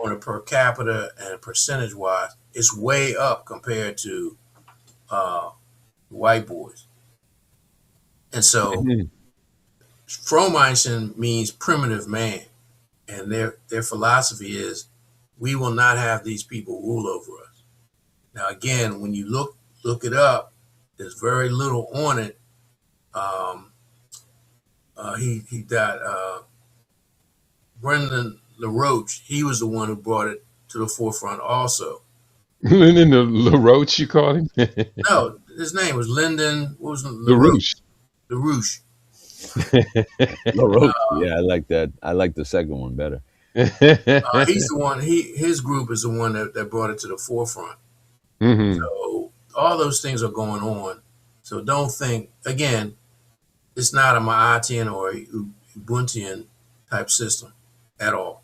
on a per capita and percentage wise, it's way up compared to uh, white boys. And so mhm. Frominson means primitive man. And their philosophy is we will not have these people rule over us. Now, again, when you look it up, there's very little on it. Um, he got Brendan LaRoche. He was the one who brought it to the forefront also. Lyndon LaRoche, you call him? No, his name was Lyndon. What was it? LaRoche? LaRouche. LaRouche. LaRoche. Yeah, I like that. I like the second one better. He's the one. His group is the one that brought it to the forefront. Hmm. So all those things are going on. So don't think again. It's not a Maatian or a Ubuntuan type system at all.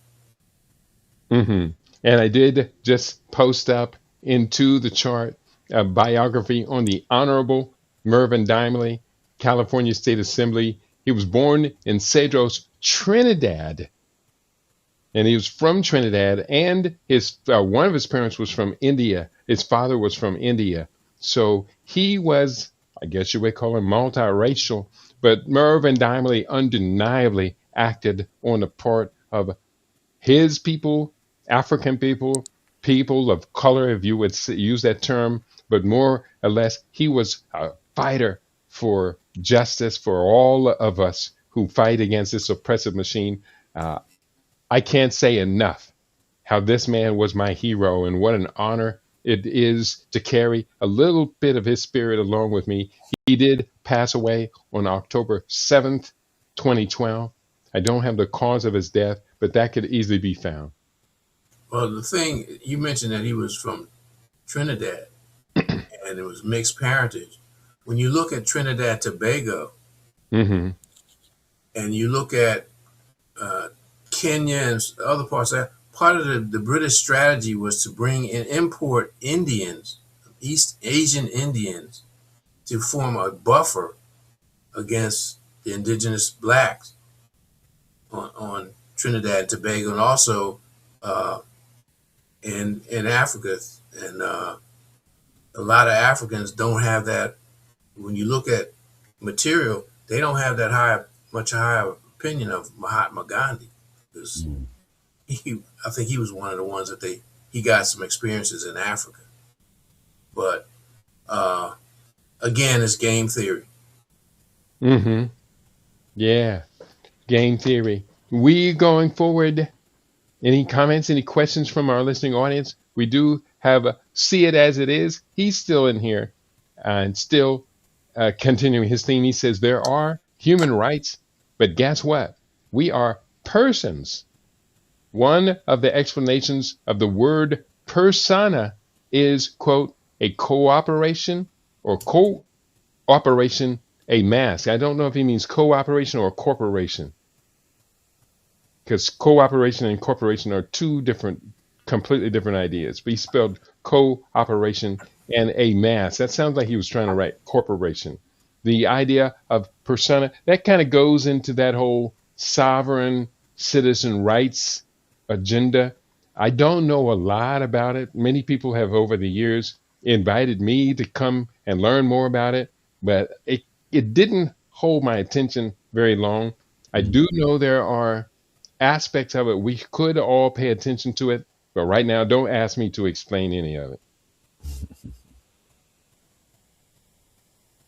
Hmm. And I did just post up into the chart a biography on the Honorable Mervyn Dimely, California State Assembly. He was born in Cedros, Trinidad, and he was from Trinidad, and his one of his parents was from India. His father was from India, so he was, I guess you would call him, multiracial. But Mervyn Dimely undeniably acted on the part of his people, African people, people of color, if you would use that term, but more or less, he was a fighter for justice for all of us who fight against this oppressive machine. Uh, I can't say enough how this man was my hero and what an honor it is to carry a little bit of his spirit along with me. He did pass away on October 7th, 2012. I don't have the cause of his death, but that could easily be found. Well, the thing you mentioned that he was from Trinidad and it was mixed parentage. When you look at Trinidad Tobago Mm-hmm. and you look at Kenya and other parts of that, part of the British strategy was to bring and import Indians, East Asian Indians, to form a buffer against the indigenous blacks on Trinidad and Tobago, and also uh, in Africa. And a lot of Africans don't have that. When you look at material, they don't have that much higher opinion of Mahatma Gandhi, because I think he was one of the ones that he got some experiences in Africa. But uh, again, it's game theory. Mm-hmm. Yeah. Game theory. We going forward. Any comments, any questions from our listening audience? We do have See It As It Is. He's still in here and still continuing his theme. He says there are human rights, but guess what? We are persons. One of the explanations of the word persona is, quote, a cooperation or cooperation, a mask. I don't know if he means cooperation or corporation, because cooperation and corporation are two different, completely different ideas. But he spelled cooperation and a mass. That sounds like he was trying to write corporation. The idea of persona, that kind of goes into that whole sovereign citizen rights agenda. I don't know a lot about it. Many people have over the years invited me to come and learn more about it, but it didn't hold my attention very long. I do know there are aspects of it. We could all pay attention to it, but right now, don't ask me to explain any of it.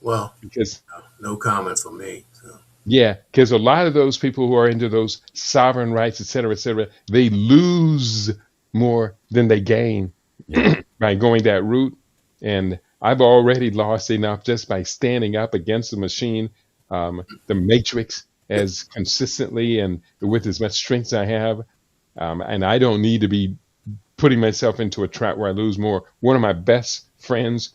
Well, Because, no comment from me. So. yeah, because a lot of those people who are into those sovereign rights, et cetera, they lose more than they gain Yeah. by going that route. And I've already lost enough just by standing up against the machine, the matrix, as consistently and with as much strength as I have. And I don't need to be putting myself into a trap where I lose more. One of my best friends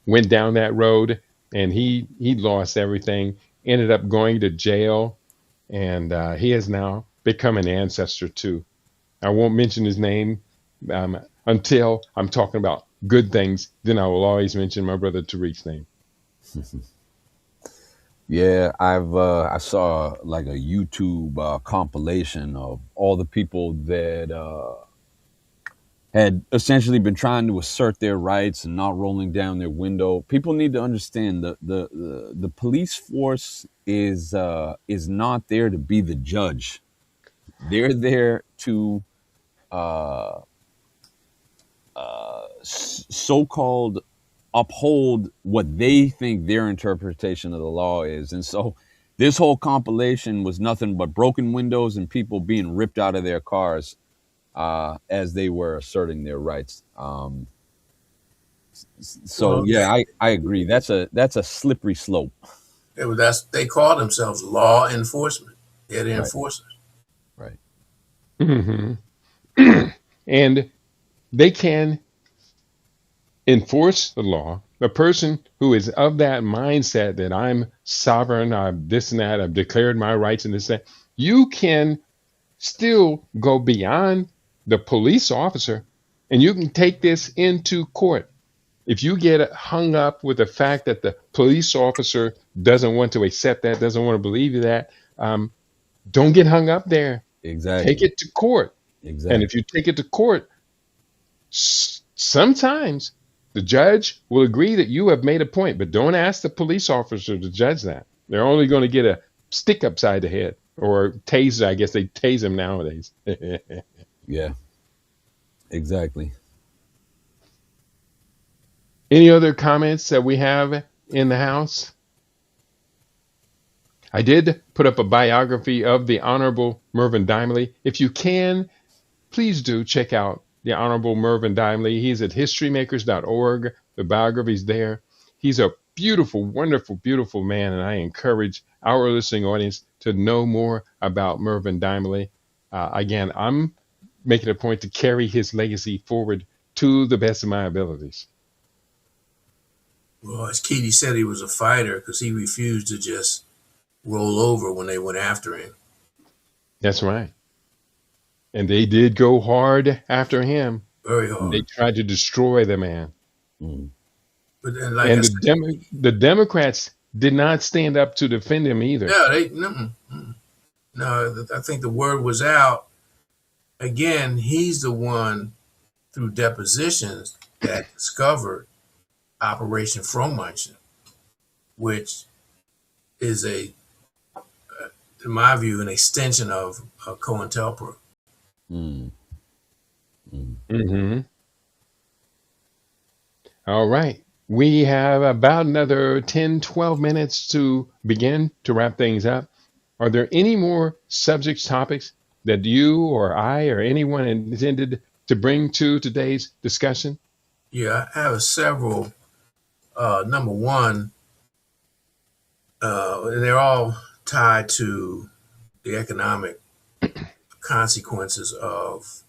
went down that road and he lost everything, ended up going to jail, and he has now become an ancestor too. I won't mention his name until I'm talking about good things. Then I will always mention my brother Tariq's name. Yeah, I saw like a YouTube compilation of all the people that had essentially been trying to assert their rights and not rolling down their window. People need to understand the police force is not there to be the judge. They're there to so-called uphold what they think their interpretation of the law is. And so this whole compilation was nothing but broken windows and people being ripped out of their cars as they were asserting their rights. So Well, yeah, I agree. That's a slippery slope. they call themselves law enforcement. They're the Right. enforcers. Right. Hmm. And they can enforce the law. The person who is of that mindset that I'm sovereign, I'm this and that, I've declared my rights and this and that, you can still go beyond the police officer and you can take this into court. If you get hung up with the fact that the police officer doesn't want to accept that, doesn't want to believe that, don't get hung up there. Take Exactly. it to court. And Exactly. if you take it to court, sometimes the judge will agree that you have made a point, but don't ask the police officer to judge that. They're only going to get a stick upside the head or taser. I guess they tase them nowadays. Yeah. Exactly. Any other comments that we have in the house? I did put up a biography of the Honorable Mervyn Dimley. If you can, please do check out the Honorable Mervyn Dimley. He's at historymakers.org. The biography's there. He's a beautiful, wonderful, beautiful man, and I encourage our listening audience to know more about Mervyn Dimley. Again, I'm making a point to carry his legacy forward to the best of my abilities. Well, as Keidi said, he was a fighter because he refused to just roll over when they went after him. That's right. And they did go hard after him. Very Mm, They hard. tried to destroy the man. mm, But then, like I And said, the Democrats did not stand up to defend him either. yeah, they no. I think the word was out. Again, he's the one through depositions that discovered Operation Frohmeister, which is in my view, an extension of COINTELPRO. mm, mm. Hmm. All right. We have about another 10, 12 minutes to begin to wrap things up. Are there any more subjects, topics that you or I or anyone intended to bring to today's discussion? Yeah, I have several. Number one, and they're all tied to the economic consequences of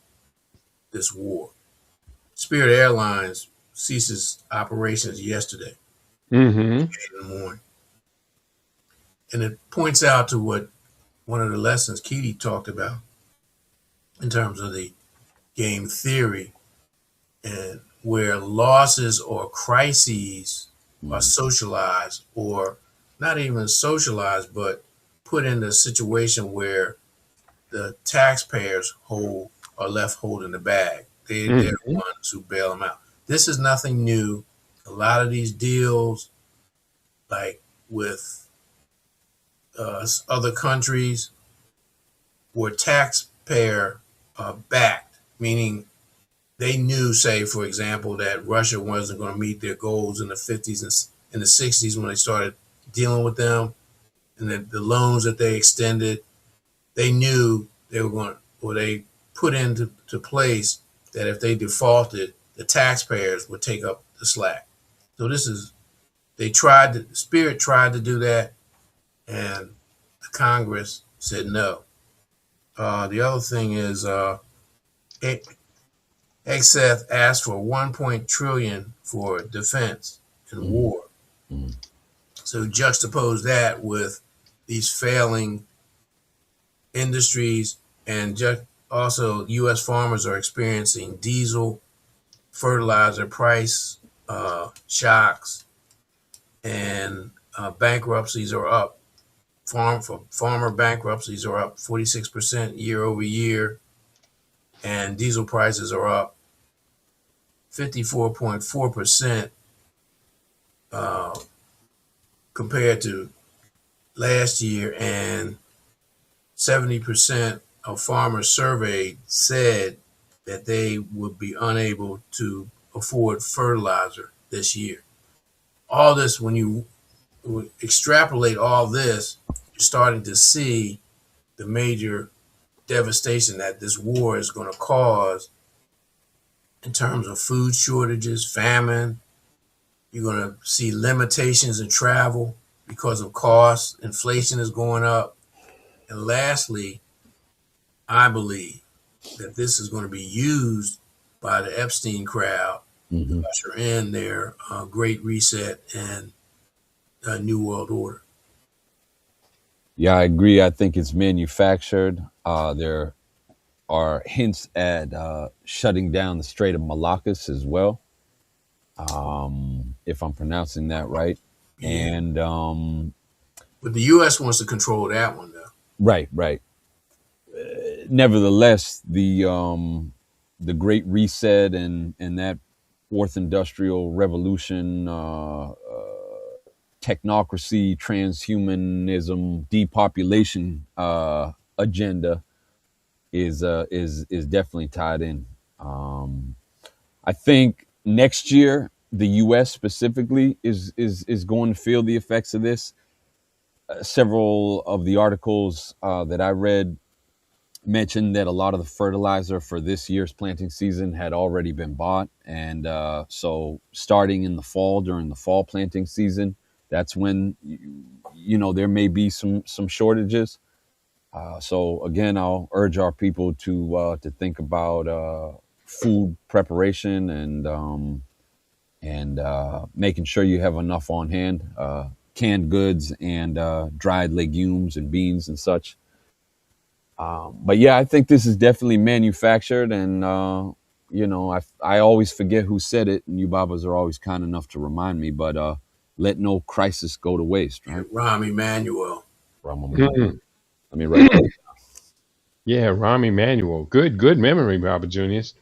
this war. Spirit Airlines ceases operations yesterday Hmm. in the morning. And it points out to what one of the lessons Keidi talked about in terms of the game theory and where losses or crises are Mm, socialized or not even socialized, but put in a situation where the taxpayers hold are left holding the bag. They're the Hmm. ones who bail them out. This is nothing new. A lot of these deals, like with other countries, were taxpayer backed, meaning they knew, say, for example, that Russia wasn't going to meet their goals in the 50s and in the 60s when they started dealing with them, and the loans that they extended, they knew they were going, or they put into to place that if they defaulted, the taxpayers would take up the slack. So this is they tried to, Spirit tried to do that, and the Congress said no. The other thing is Exeth asked for 1 trillion for defense and mm, war. mm, So juxtapose that with these failing industries, and also U.S. farmers are experiencing diesel, fertilizer price shocks, and bankruptcies are up. Farmer bankruptcies are up 46% year over year, and diesel prices are up 54.4% uh, compared to last year, and 70% of farmers surveyed said that they would be unable to afford fertilizer this year. All this, when you extrapolate all this, you're starting to see the major devastation that this war is going to cause in terms of food shortages, famine. You're going to see limitations in travel because of costs. Inflation is going up. And lastly, I believe that this is going to be used by the Epstein crowd to mhm. usher in their Great Reset and New World Order. Yeah, I agree. I think it's manufactured. There are hints at shutting down the Strait of Malacca as well, if I'm pronouncing that right. Yeah. And But the U.S. wants to control that one, though. right, right. Nevertheless, the Great Reset and that fourth industrial revolution, technocracy, transhumanism, depopulation agenda is definitely tied in. Um, I think next year the U.S. specifically is going to feel the effects of this. Several of the articles that I read mentioned that a lot of the fertilizer for this year's planting season had already been bought, and so starting in the fall, during the fall planting season, that's when there may be some shortages. So again, I'll urge our people to think about food preparation and making sure you have enough on hand, canned goods and dried legumes and beans and such. But yeah, I think this is definitely manufactured, and I always forget who said it, and you Babas are always kind enough to remind me. But let no crisis go to waste, right? Rahm Emanuel. Mhm. Let me write that. Yeah, Rahm Emanuel. Good memory, Robert Junius.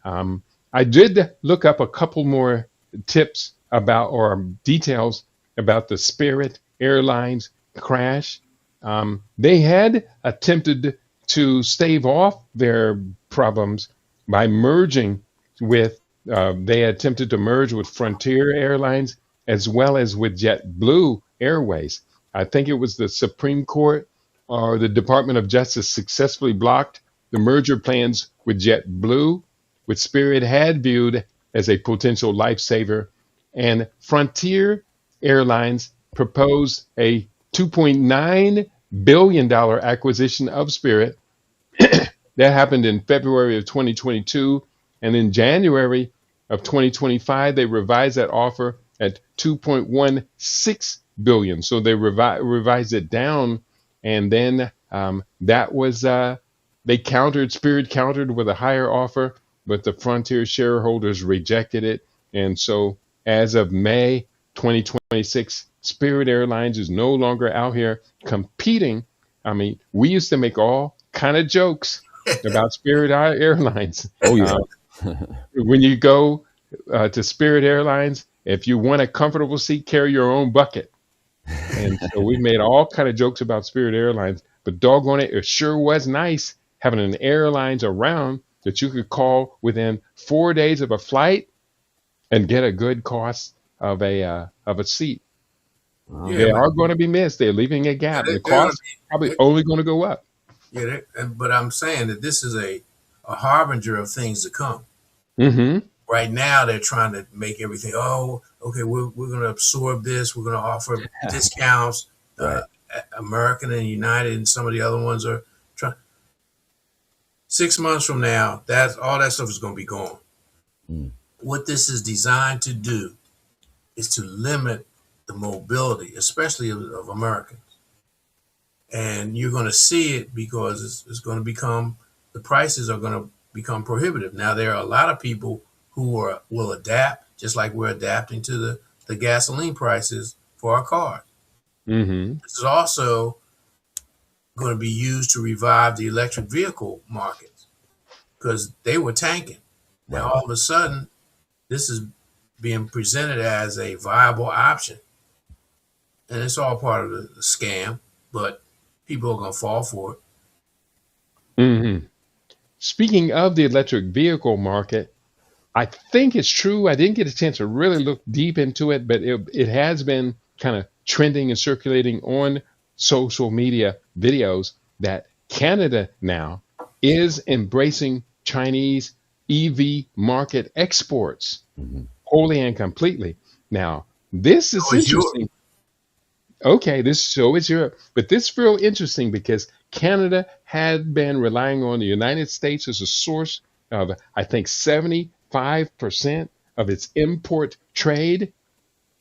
Um, I did look up a couple more tips about or details about the Spirit Airlines crash. They had attempted to stave off their problems by merging with, they attempted to merge with Frontier Airlines as well as with JetBlue Airways. I think it was the Supreme Court or the Department of Justice successfully blocked the merger plans with JetBlue, which Spirit had viewed as a potential lifesaver, and Frontier Airlines proposed a $2.9 billion acquisition of Spirit. That happened in February of 2022. And in January of 2025, they revised that offer at 2.16 billion. So they revised it down. And then that was, Spirit countered with a higher offer, but the Frontier shareholders rejected it. And so as of May 2026, Spirit Airlines is no longer out here competing. I mean, we used to make all kind of jokes about Spirit Airlines. Oh yeah. Uh, when you go to Spirit Airlines, if you want a comfortable seat, carry your own bucket. And so we made all kind of jokes about Spirit Airlines, but doggone it, it sure was nice having an airlines around that you could call within 4 days of a flight and get a good cost of a seat. Yeah, They but are going to be missed. They're leaving a yeah, gap. The they're gonna cost probably be. only going to go up. Yeah, but I'm saying that this is a harbinger of things to come. Mm-hmm. Right now, they're trying to make everything. Oh, okay, we're going to absorb this. We're going to offer discounts. Uh, Right. American and United and some of the other ones are trying. 6 months from now, that's all that stuff is going to be gone. Mm. What this is designed to do is to limit the mobility, especially of Americans. And you're going to see it because it's going to become, the prices are going to become prohibitive. Now, there are a lot of people who will adapt, just like we're adapting to the gasoline prices for our cars. Mm-hmm. This is also going to be used to revive the electric vehicle markets because they were tanking. Now, Right. all of a sudden, this is being presented as a viable option. And it's all part of the scam, but people are going to fall for it. Mm-hmm. Speaking of the electric vehicle market, I think it's true. I didn't get a chance to really look deep into it, but it has been kind of trending and circulating on social media videos that Canada now is embracing Chinese EV market exports Mm-hmm. wholly and completely. Now, this is So is Europe. interesting. Okay, this so is Europe, but this is real interesting because Canada had been relying on the United States as a source of, I think, 75% of its import trade.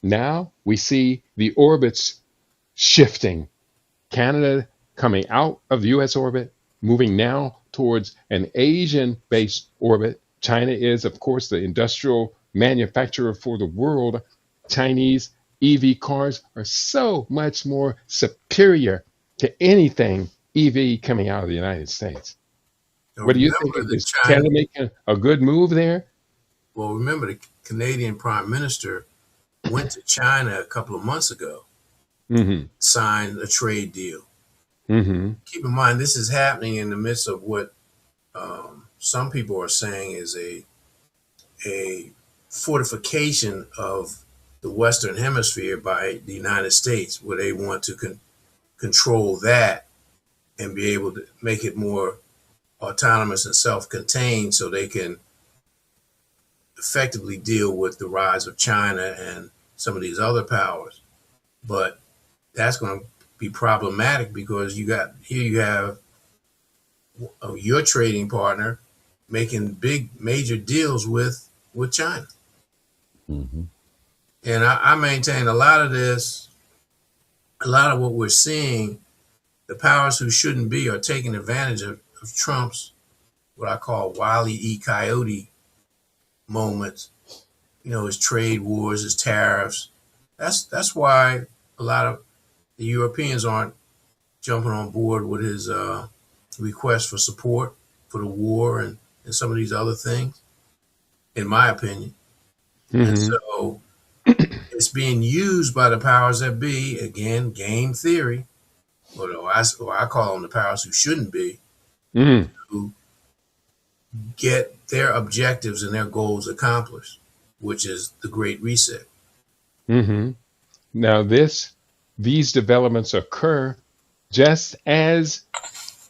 Now we see the orbits shifting. Canada coming out of the US orbit, moving now towards an Asian based orbit. China is, of course, the industrial manufacturer for the world. Chinese EV cars are so much more superior to anything EV coming out of the United States. So What do you think? remember the Is China. Canada making a good move there? Well, remember the Canadian Prime Minister went to China a couple of months ago, Mm-hmm. signed a trade deal. Mm-hmm. Keep in mind, this is happening in the midst of what some people are saying is a fortification of the Western Hemisphere by the United States, where they want to control that and be able to make it more autonomous and self-contained, so they can effectively deal with the rise of China and some of these other powers. But that's going to be problematic because you have your trading partner making big major deals with China. Hmm. And I maintain a lot of what we're seeing, the powers who shouldn't be are taking advantage of Trump's, what I call Wile E. Coyote moments. His trade wars, his tariffs. That's why a lot of the Europeans aren't jumping on board with his request for support for the war and some of these other things, in my opinion. And Hmm. so it's being used by the powers that be, again, game theory, or I call them the powers who shouldn't be, Hmm. who get their objectives and their goals accomplished, which is the Great Reset. Hmm. Now, these developments occur just as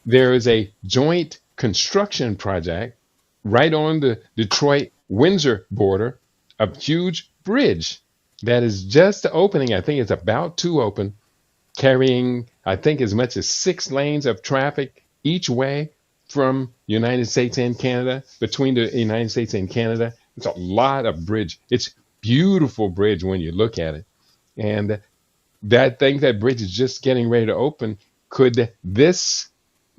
there is a joint construction project right on the Detroit Windsor border, a huge bridge that is just opening. I think it's about to open, carrying, I think, as much as 6 lanes of traffic each way from United States and Canada, between the United States and Canada. It's a lot of bridge. It's beautiful bridge when you look at it. And that bridge is just getting ready to open. Could this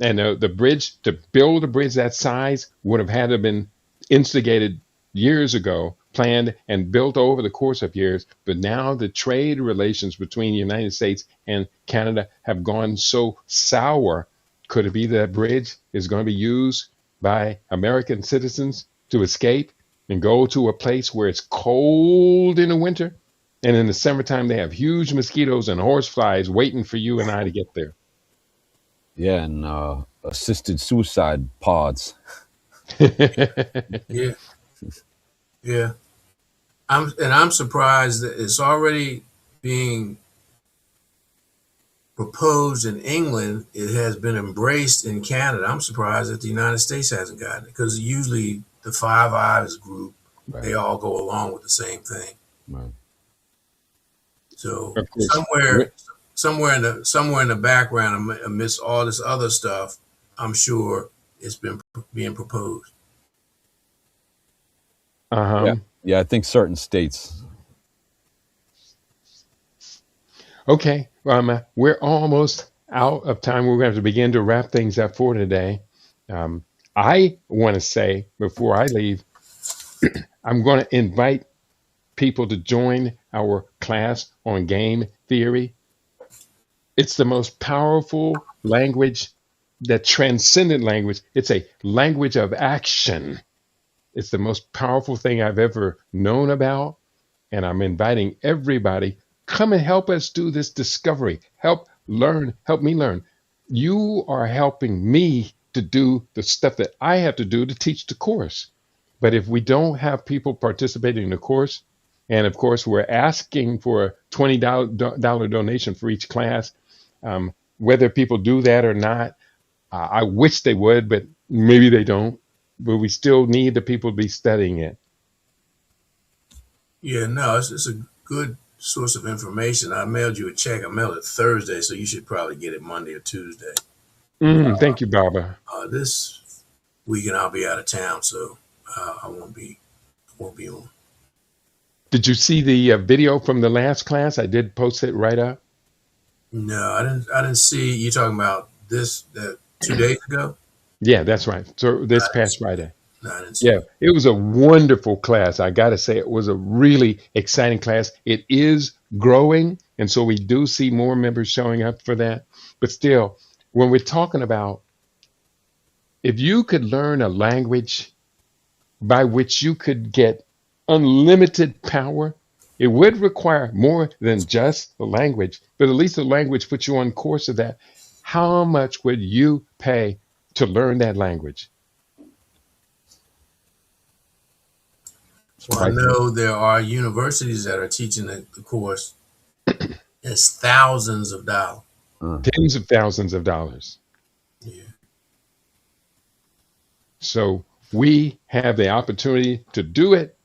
and the bridge, to build a bridge that size, would have had to have been instigated years ago, planned and built over the course of years. But now the trade relations between the United States and Canada have gone so sour. Could it be that bridge is going to be used by American citizens to escape and go to a place where it's cold in the winter? And in the summertime, they have huge mosquitoes and horseflies waiting for you and I to get there. Yeah, and assisted suicide pods. Yeah, yeah. I'm surprised that it's already being proposed in England. It has been embraced in Canada. I'm surprised that the United States hasn't gotten it, because usually the Five Eyes group, Right, they all go along with the same thing. right. So Of course. somewhere in the background, amidst all this other stuff, I'm sure it's been being proposed. Yeah, Uh-huh. yeah. I think certain states. Okay. We're almost out of time. We're going to have to begin to wrap things up for today. Um, I want to say before I leave, I'm going to invite people to join our class on game theory. It's the most powerful language, that transcendent language. It's a language of action. It's the most powerful thing I've ever known about. And I'm inviting everybody, come and help us do this discovery. Help me learn. You are helping me to do the stuff that I have to do to teach the course. But if we don't have people participating in the course, and of course, we're asking for a $20 donation for each class, whether people do that or not, I wish they would, but maybe they don't. But we still need the people to be studying it. Yeah, no, it's a good source of information. I mailed you a check. I mailed it Thursday, so you should probably get it Monday or Tuesday. Thank you, Barbara. This weekend I'll be out of town, so I won't be on. Did you see the video from the last class? I did post it right up. No, I didn't see you talking about this that 2 days ago. Yeah, that's right. So No, this I didn't past see that. Friday. No, I didn't see Yeah, that. it was a wonderful class. I got to say, it was a really exciting class. It is growing, and so we do see more members showing up for that. But still, when we're talking about, if you could learn a language by which you could get unlimited power, it would require more than just the language, but at least the language puts you on course of that. How much would you pay to learn that language? Well, I Priceless. know there are universities that are teaching the course. It's thousands of dollars. Uh, Tens of thousands of dollars. Yeah. So we have the opportunity to do it,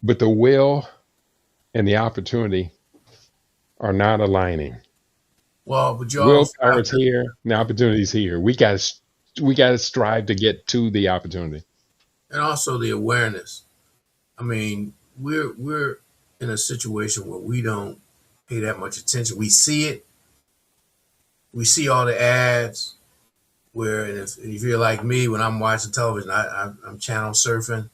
but the will and the opportunity are not aligning. Well, but you also have Willpower's to, here, and the opportunity's here. We got to strive to get to the opportunity. and also the awareness. I mean, we're in a situation where we don't pay that much attention. We see it. We see all the ads. Where if you're like me, when I'm watching television, I'm channel surfing.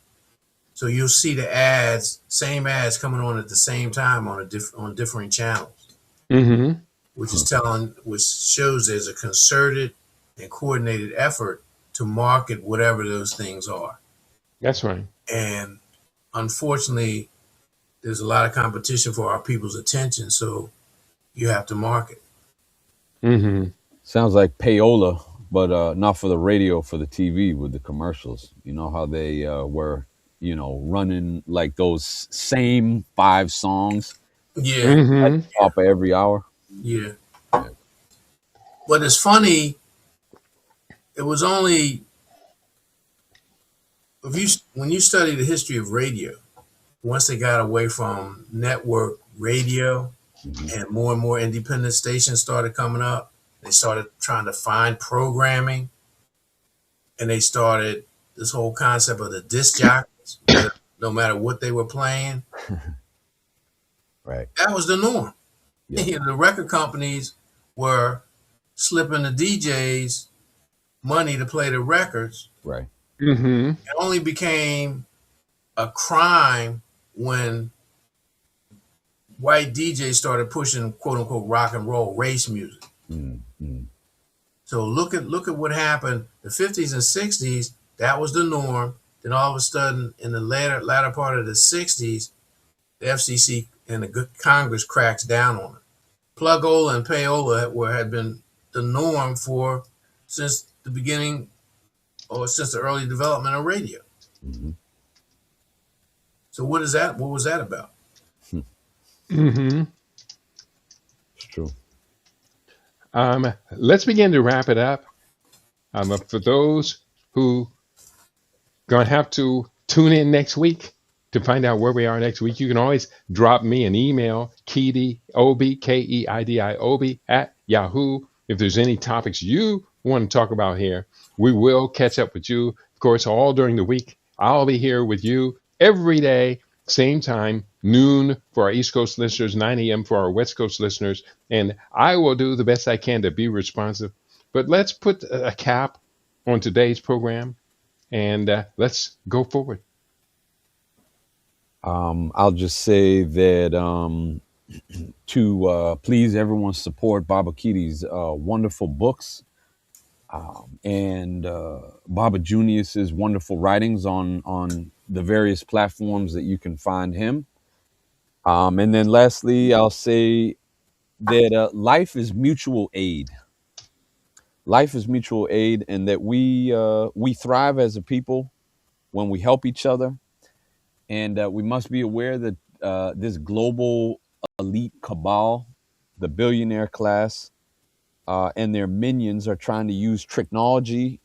So you'll see the ads, same ads coming on at the same time on different channels, Mm-hmm. which shows there's a concerted and coordinated effort to market whatever those things are. That's right. And unfortunately, there's a lot of competition for our people's attention, so you have to market. Mm-hmm. Sounds like payola, but not for the radio, for the TV with the commercials. You know how they were, running like those same 5 songs Yeah, at Mm-hmm. the top of every hour. yeah. Yeah. But it's funny. It was only if you when you study the history of radio. Once they got away from network radio Hmm. and more independent stations started coming up, they started trying to find programming, and they started this whole concept of the disc jockeys, where no matter what they were playing, Right. that was the norm. Yep. The record companies were slipping the DJs money to play the records. Right. Mm-hmm. It only became a crime when white DJs started pushing quote unquote rock and roll race music. Mm-hmm. So look at what happened. The 50s and 60s, that was the norm. Then all of a sudden, in the latter part of the 60s, the FCC and the good Congress cracks down on it. Plugola and payola had been the norm for since the beginning or since the early development of radio. Mm-hmm. So what is that? What was that about? Mm-hmm. It's true. Let's begin to wrap it up. For those who gonna have to tune in next week to find out where we are next week, you can always drop me an email, Keidi, O-B, Keidi, O-B, at Yahoo. If there's any topics you want to talk about here, we will catch up with you. Of course, all during the week. I'll be here with you every day, same time, noon for our East Coast listeners, 9 a.m. for our West Coast listeners. And I will do the best I can to be responsive. But let's put a cap on today's program and let's go forward. I'll just say that to please everyone support Baba Keidi's wonderful books and Baba Junius's wonderful writings on the various platforms that you can find him. And then lastly, I'll say that life is mutual aid. Life is mutual aid, and that we thrive as a people when we help each other. And we must be aware that this global elite cabal, the billionaire class, and their minions are trying to use technology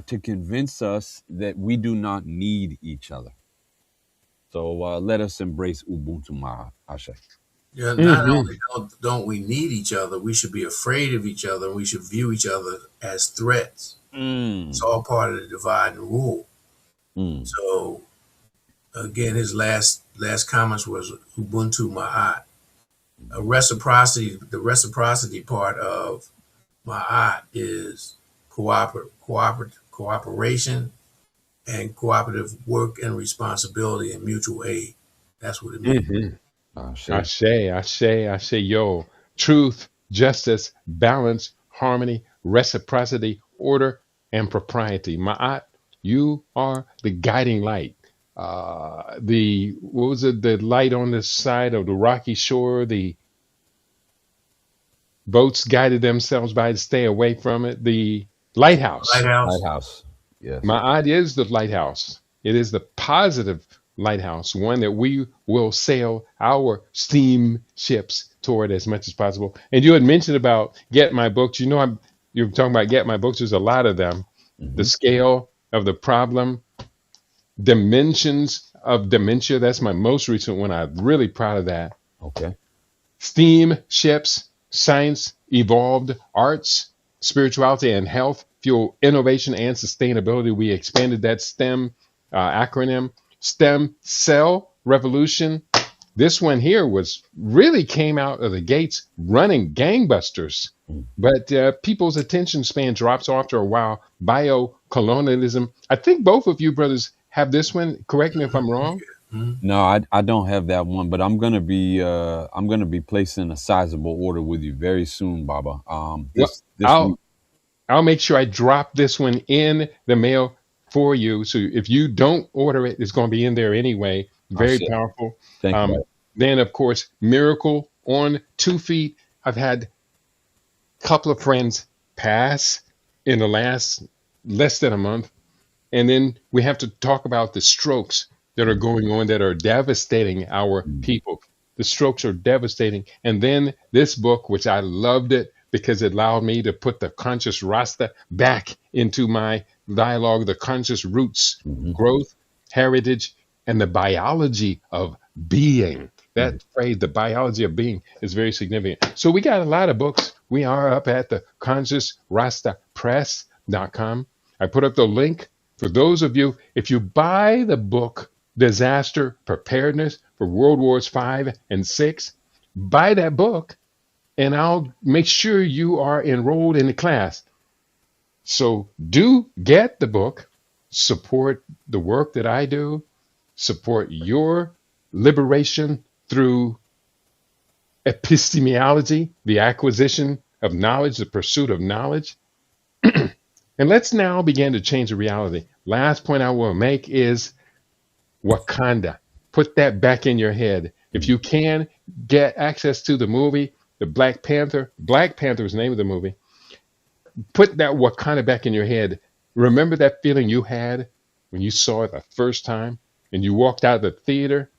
to convince us that we do not need each other. So let us embrace Ubuntu Ashe. Yeah, not Mm-hmm. only don't we need each other, we should be afraid of each other. We should view each other as threats. It's Mm, all part of the divide and rule. mm, So again, his last comments was Ubuntu Ma'at. The reciprocity part of Ma'at is cooperation and cooperative work and responsibility and mutual aid. That's what it means. Mm-hmm. Ashe. I say, yo, truth, justice, balance, harmony, reciprocity, order, and propriety. Ma'at, you are the guiding light. The what was it? The light on the side of the rocky shore. The boats guided themselves by to stay away from it. The lighthouse. Lighthouse. Lighthouse. Yes. Ma'at is the lighthouse. It is the positive lighthouse, one that we will sail our steamships toward as much as possible. And you had mentioned about Get My Books. You know, you're talking about Get My Books. There's a lot of them. The Hmm. scale of the problem, dimensions of dementia. That's my most recent one. I'm really proud of that. Okay. Steam ships, science, evolved arts, spirituality, and health fuel innovation and sustainability. We expanded that STEM acronym. STEM cell revolution. This one here was really came out of the gates running gangbusters, Mm. but people's attention span drops after a while. Biocolonialism. I think both of you brothers have this one. Correct me if I'm wrong. Mhm. No, I don't have that one, but I'm gonna be placing a sizable order with you very soon, Baba. Well, This week. I'll make sure I drop this one in the mail for you. So if you don't order it, it's going to be in there anyway. I Very say powerful. thank you, Um, Baba. then, of course, Miracle on 2 Feet. I've had a couple of friends pass in the last less than a month. And then we have to talk about the strokes that are going on that are devastating our Mm. people. The strokes are devastating. And then this book, which I loved it because it allowed me to put the conscious Rasta back into my dialogue, the conscious roots, Hmm. growth, heritage, and the biology of being. Hmm. That phrase, the biology of being, is very significant. So we got a lot of books. We are up at the consciousrastapress.com. I put up the link for those of you, if you buy the book Disaster Preparedness for World Wars 5 and 6, buy that book and I'll make sure you are enrolled in the class. So do get the book, support the work that I do, support your liberation through epistemology, the acquisition of knowledge, the pursuit of knowledge. And let's now begin to change the reality. Last point I will make is Wakanda. Put that back in your head. If you can get access to the movie, the Black Panther is the name of the movie. Put that Wakanda back in your head. Remember that feeling you had when you saw it the first time and you walked out of the theater?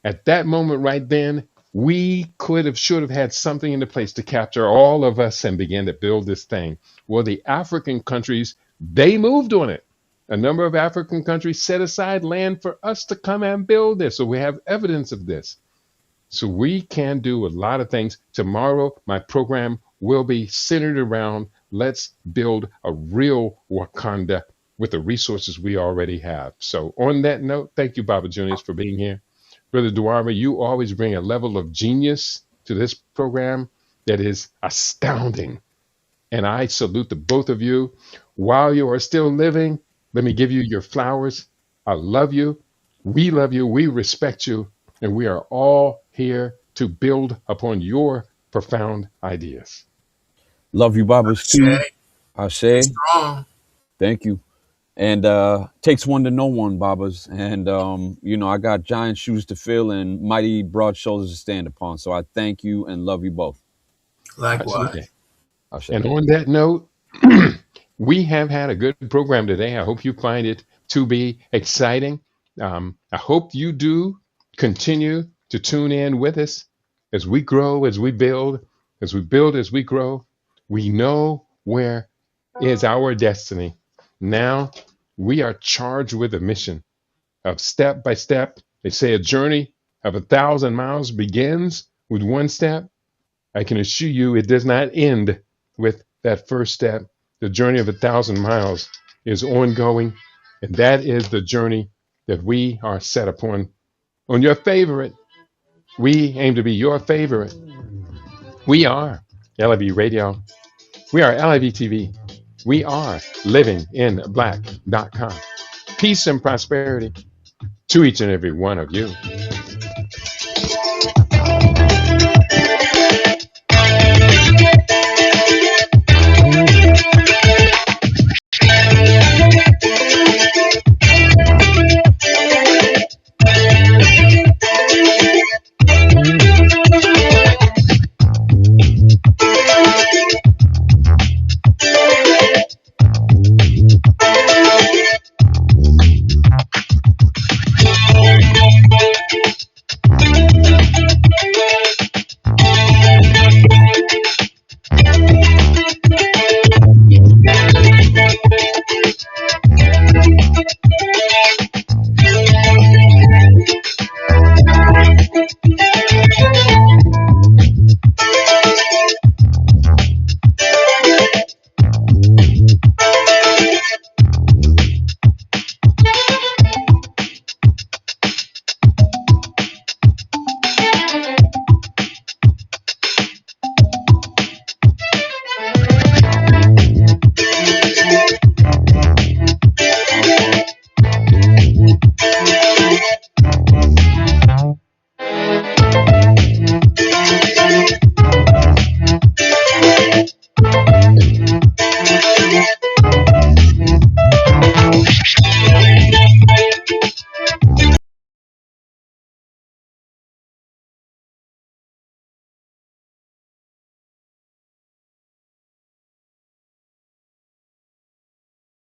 At that moment right then, we could have, should have had something into place to capture all of us and begin to build this thing. Well, the African countries, they moved on it. A number of African countries set aside land for us to come and build this. So we have evidence of this. So we can do a lot of things. Tomorrow, my program will be centered around let's build a real Wakanda with the resources we already have. So, on that note, thank you, Baba Juniors, for being here. Brother Duara, you always bring a level of genius to this program that is astounding. And I salute the both of you. While you are still living, let me give you your flowers. I love you. Love you. We respect you. And we are all here to build upon your profound ideas. Love you, Babas too. Shay, I stay say strong. thank you. And takes one to know one, Babas. And I got giant shoes to fill and mighty broad shoulders to stand upon. So I thank you and love you both. Likewise. Absolutely. I say. And on that note, we have had a good program today. I hope you find it to be exciting. I hope you do continue to tune in with us as we grow, as we build, as we build, as we grow. We know where is our destiny. Now we are charged with a mission of step by step. They say a journey of 1,000 miles begins with one step. I can assure you it does not end with that first step. The journey of 1,000 miles is ongoing, and that is the journey that we are set upon. On your favorite, we aim to be your favorite. We are LIB Radio. We are LIB TV. We are livinginblack.com. Peace and prosperity to each and every one of you.